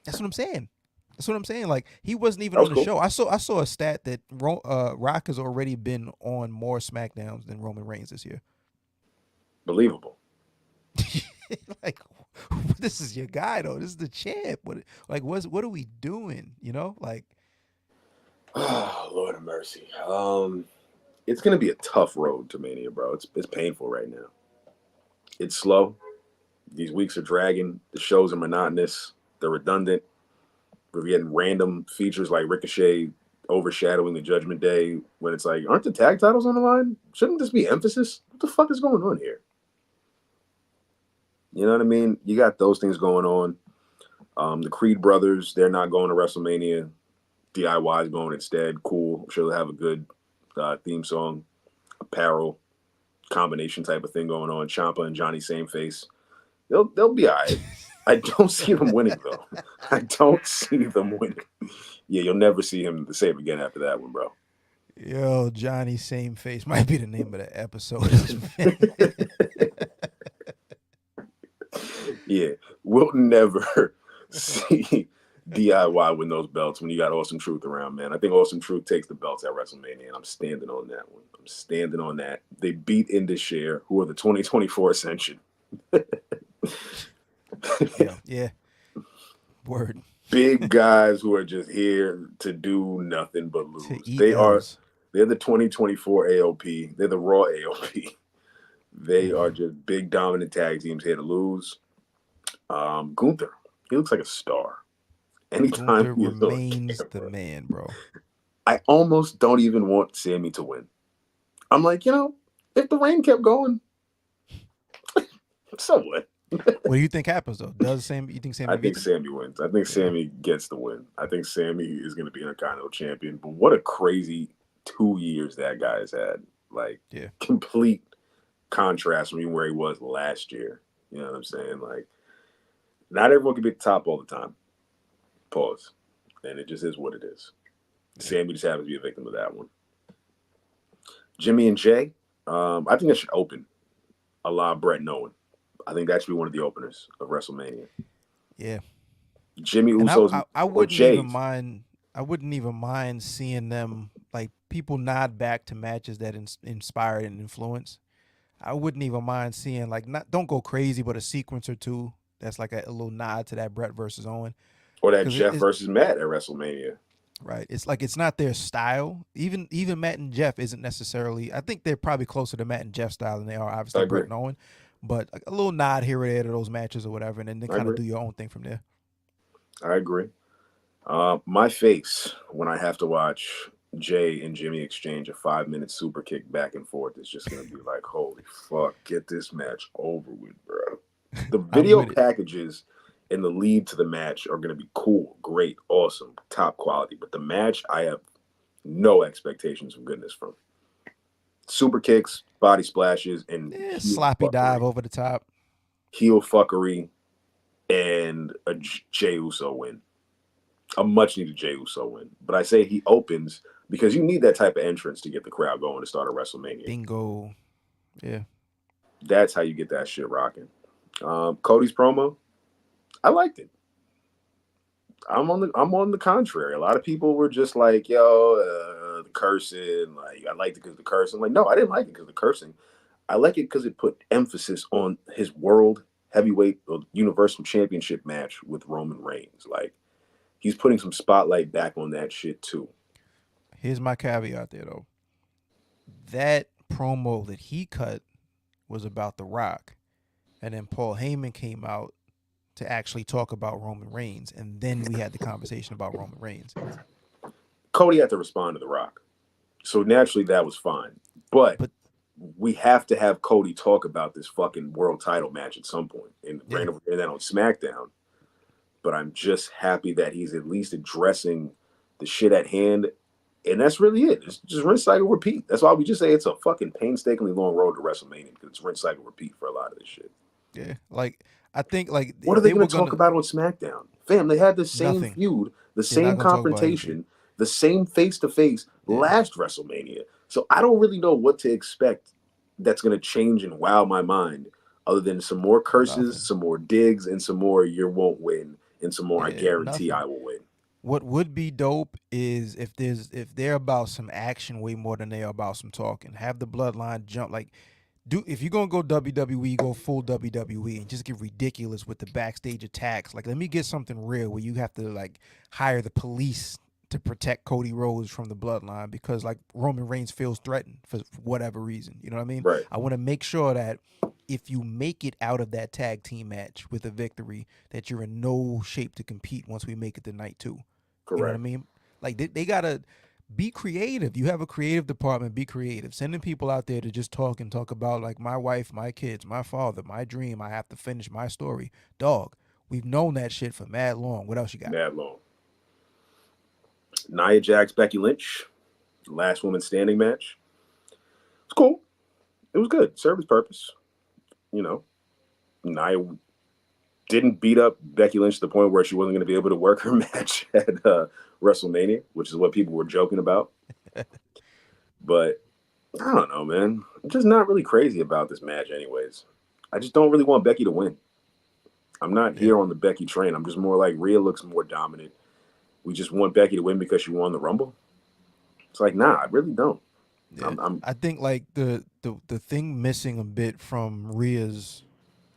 That's what I'm saying. Like he wasn't even on the show. I saw a stat that Rock has already been on more SmackDowns than Roman Reigns this year. Believable. Like this is your guy though. This is the champ. What are we doing? Like. Oh, Lord of mercy. It's gonna be a tough road to Mania, bro. It's painful right now. It's slow. These weeks are dragging. The shows are monotonous. They're redundant. We're getting random features like Ricochet overshadowing the Judgment Day when it's like, aren't the tag titles on the line? Shouldn't this be emphasis? What the fuck is going on here? You know what I mean? You got those things going on. The Creed brothers, they're not going to WrestleMania. DIY is going instead. Cool. I'm sure they'll have a good theme song, apparel, combination type of thing going on. Ciampa and Johnny Same Face. They'll be all right. I don't see them winning, though. I don't see them winning. Yeah, you'll never see him the same again after that one, bro. Yo, Johnny Same Face might be the name of the episode. Yeah, we'll never see DIY win those belts when you got Awesome Truth around, man. I think Awesome Truth takes the belts at WrestleMania, and I'm standing on that one. I'm standing on that. They beat Indus-Sher, who are the 2024 Ascension. Yeah. Word. Big guys who are just here to do nothing but lose. They're the 2024 AOP. They're the Raw AOP. They are just big dominant tag teams here to lose. Gunther, he looks like a star. Anytime Gunther remains the man, bro. I almost don't even want Sammy to win. I'm like, if the rain kept going, so what? What do you think happens though? You think Sammy? I think Sammy wins. I think Sammy gets the win. I think Sammy is going to be Intercontinental champion. But what a crazy 2 years that guy has had. Like, Yeah. complete contrast from where he was last year. You know what I'm saying? Like, not everyone can be at the top all the time. Pause. And it just is what it is. Yeah. Sammy just happens to be a victim of that one. Jimmy and Jay, I think that should open a lot of Brett and Owen. I think that should be one of the openers of WrestleMania. Yeah. Jimmy And Uso's I or wouldn't even Jay's. mind. I wouldn't even mind seeing them, like, people nod back to matches that inspired and influenced. I wouldn't even mind seeing, like, not, don't go crazy, but a sequence or two that's like a little nod to that Brett versus Owen, Or that because Jeff versus Matt at WrestleMania. right. It's like it's not their style. Even Matt and Jeff isn't necessarily. I think they're probably closer to Matt and Jeff style than they are I obviously Brett agree. and Owen. But like a little nod here or there to those matches or whatever, and then they I kind of agree. do your own thing from there. I agree. My face when I have to watch Jay and Jimmy exchange a 5-minute super kick back and forth is just gonna be like, holy fuck, get this match over with, bro. The I'm video with it. packages and the lead to the match are gonna be cool, great, awesome, top quality. But the match, I have no expectations of goodness from. Super kicks, body splashes, and Sloppy dive over the top. heel fuckery, and a Jey Uso win. A much needed Jey Uso win. But I say he opens because you need that type of entrance to get the crowd going to start a WrestleMania. Bingo. Yeah. That's how you get that shit rocking. Cody's promo, I liked it. I'm on the contrary. A lot of people were just like, yo, the cursing, like I liked it because the cursing. Like, no, I didn't like it because of the cursing. I like it because it put emphasis on his world heavyweight or universal championship match with Roman Reigns. Like, he's putting some spotlight back on that shit too. Here's my caveat there though. That promo that he cut was about The Rock, and then Paul Heyman came out to actually talk about Roman Reigns, and then we had the conversation about Roman Reigns. Cody had to respond to The Rock, so naturally that was fine. But we have to have Cody talk about this fucking world title match at some point, and ran over that on SmackDown. But I'm just happy that he's at least addressing the shit at hand. And that's really it. It's just rinse, cycle, repeat. That's why we just say it's a fucking painstakingly long road to WrestleMania, because it's rinse, cycle, repeat for a lot of this shit. Yeah, like I think like what are they going to talk about on SmackDown? Fam, they had the same feud, the same confrontation, the same face-to-face last WrestleMania. So I don't really know what to expect that's going to change and wow my mind, other than some more curses, some more digs, and some more you won't win, and some more I guarantee I will win. What would be dope is if they're about some action way more than they are about some talking. Have the bloodline jump, like, if you're gonna go WWE, go full WWE and just get ridiculous with the backstage attacks. Like, let me get something real where you have to like hire the police to protect Cody Rhodes from the bloodline because like Roman Reigns feels threatened for whatever reason. You know what I mean? Right. I want to make sure that if you make it out of that tag team match with a victory, that you're in no shape to compete once we make it to night 2. Correct. You know what I mean? Like they gotta be creative. You have a creative department. Be creative. Sending people out there to just talk about like my wife, my kids, my father, my dream. I have to finish my story. Dog, we've known that shit for mad long. What else you got? Mad long. Nia Jax, Becky Lynch, last woman standing match. It's cool. It was good. Served its purpose. You know, Nia didn't beat up Becky Lynch to the point where she wasn't going to be able to work her match at WrestleMania, which is what people were joking about. But I don't know, man. I'm just not really crazy about this match anyways. I just don't really want Becky to win. I'm not here on the Becky train. I'm just more like Rhea looks more dominant. We just want Becky to win because she won the Rumble. It's like, nah, I really don't. Yeah. I think like the thing missing a bit from Rhea's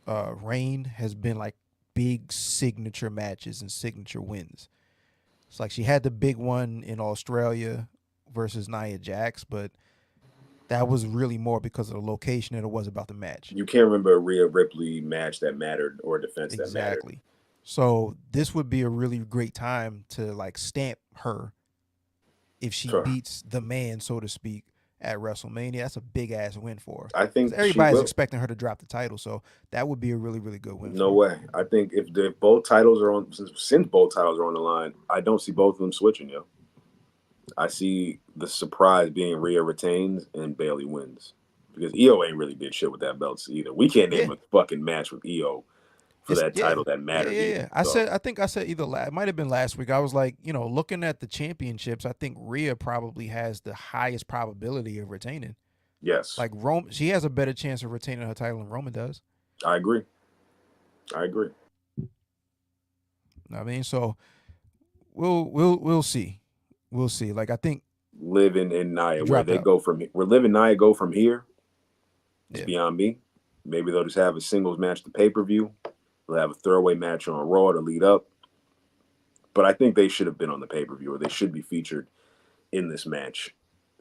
reign has been like big signature matches and signature wins. It's like she had the big one in Australia versus Nia Jax, but that was really more because of the location than it was about the match. You can't remember a Rhea Ripley match that mattered or a defense that mattered. Exactly. So this would be a really great time to like stamp her if she beats the man, so to speak, at WrestleMania. That's a big ass win for her. I think everybody's expecting her to drop the title, so that would be a really, really good win. No way. I think if both titles are on, since both titles are on the line, I don't see both of them switching, yo. I see the surprise being Rhea retains and Bailey wins. Because EO ain't really did shit with that belt either. We can't name Yeah, a fucking match with EO for it's that title that mattered either. yeah. So I think I said either it might have been last week. I was like, looking at the championships, I think Rhea probably has the highest probability of retaining. yes, Like Rome, she has a better chance of retaining her title than Roman does. I agree. I agree. I mean, so we'll see, we'll see. Like I think, Living in Nia, where drop they out. go from where Liv and Nia go from here, it's Yeah, beyond me. Maybe they'll just have a singles match to pay per view. They'll have a throwaway match on Raw to lead up. But I think they should have been on the pay per view, or they should be featured in this match.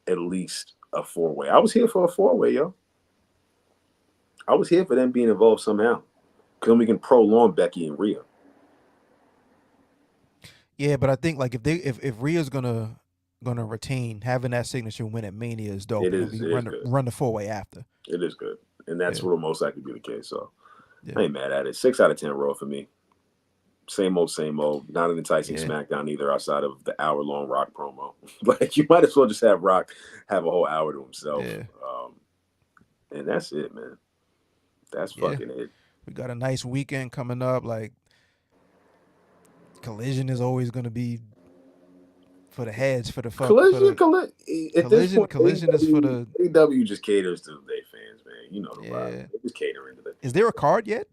At least a 4-way. I was here for a 4-way, yo. I was here for them being involved somehow. Because then we can prolong Becky and Rhea. yeah. But I think like if Rhea's gonna retain, having that signature win at Mania is dope, It and then is. we It is good. run the 4-way after. It is good, and that's Yeah, what will most likely be the case. So I yeah, ain't mad at it. 6 out of 10 Raw for me. Same old, same old. Not an enticing yeah. SmackDown either, outside of the hour-long Rock promo. Like you might as well just have Rock have a whole hour to himself, Yeah. And that's it, man. That's Yeah. fucking it. We got a nice weekend coming up. Like Collision is always gonna be for the heads, for the fuck, for Collision, the at this point, collision is for the AEW just caters to their fans, man. You know the vibe. yeah. They just catering to that. Is there a card yet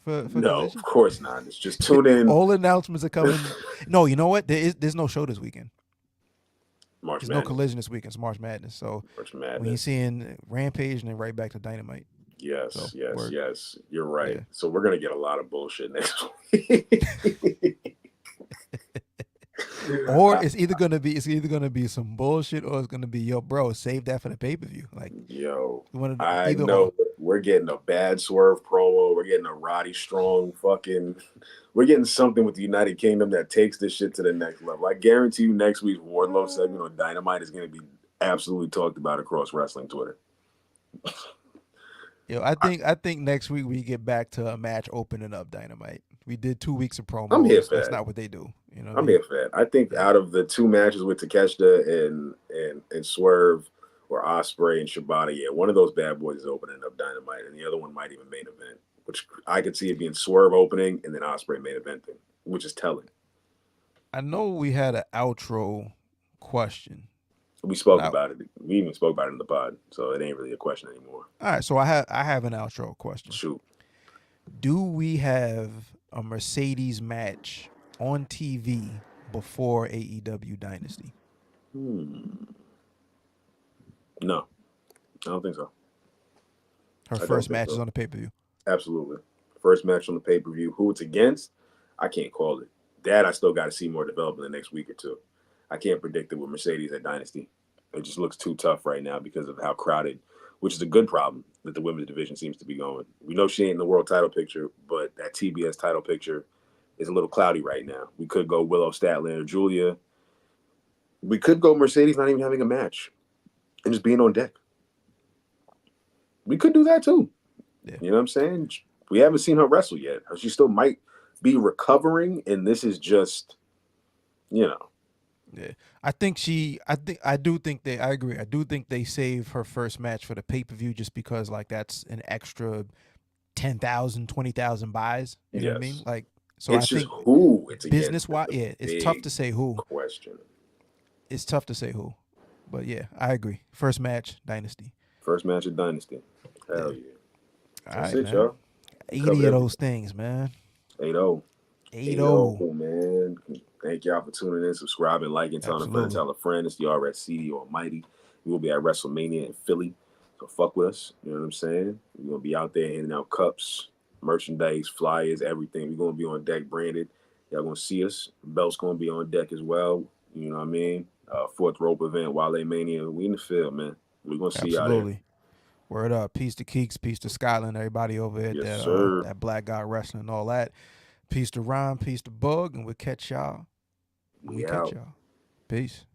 for No, of Collision? course not. It's just tune in All announcements are coming. No, you know what? There's no show this weekend. March There's no Madness. Collision this weekend. It's March Madness. So March when you're Madness. seeing Rampage and then right back to Dynamite. Yes, So, yes, word. yes. You're right. Yeah. So we're gonna get a lot of bullshit next week. Or it's either gonna be some bullshit, or it's gonna be yo, bro, save that for the pay per view. Like Yo, you want to I either know or. we're getting a bad Swerve promo. We're getting a Roddy Strong fucking. We're getting something with the United Kingdom that takes this shit to the next level. I guarantee you, next week's Wardlow segment on Dynamite is going to be absolutely talked about across wrestling Twitter. Yo, I think next week we get back to a match opening up Dynamite. We did 2 weeks of promos. I'm here for That's that. not what they do. You know what I'm I mean? here for that. I think out of the 2 matches with Takeshita and Swerve or Ospreay and Shibata, yeah, one of those bad boys is opening up Dynamite, and the other one might even main event. Which I could see it being Swerve opening and then Ospreay main eventing, which is telling. I know we had an outro question. We spoke about it. We even spoke about it in the pod, so it ain't really a question anymore. All right, so I have an outro question. Shoot. Do we have a Mercedes match on TV before AEW Dynasty? No, I don't think so. Her first match is on the pay-per-view. Absolutely. First match on the pay-per-view. Who it's against, I can't call it. That I still got to see more development the next week or two. I can't predict it with Mercedes at Dynasty. It just looks too tough right now because of how crowded, which is a good problem that the women's division seems to be going. We know she ain't in the world title picture, but that TBS title picture is a little cloudy right now. We could go Willow Statler or Julia. We could go Mercedes not even having a match and just being on deck. We could do that too. Yeah. You know what I'm saying? We haven't seen her wrestle yet. She still might be recovering, and this is just, Yeah. I agree. I do think they save her first match for the pay-per-view just because like that's an extra 10,000, 20,000 buys. You know what I mean? Like, so it's I just think who it's business wise, yeah, it's tough to say who. Question. It's tough to say who. But yeah, I agree. First match, Dynasty. First match of Dynasty. Hell yeah. That's it, y'all. 80 of those things, man. 8-0. 8-0. Man. Thank y'all for tuning in, subscribing, liking, telling a friend, tell a friend. It's the RSC, the Almighty. We will be at WrestleMania in Philly. So fuck with us. You know what I'm saying? We're going to be out there handing out cups, merchandise, flyers, everything. We're going to be on deck branded. Y'all going to see us. Belt's going to be on deck as well. You know what I mean? Fourth rope event, Wale Mania. We in the field, man. We're going to see y'all there. Word up. Peace to Keeks, peace to Scotland, everybody over at that Black God Wrestling and all that. Peace to Ron, peace to Bug, and we'll catch y'all. We catch y'all. Peace.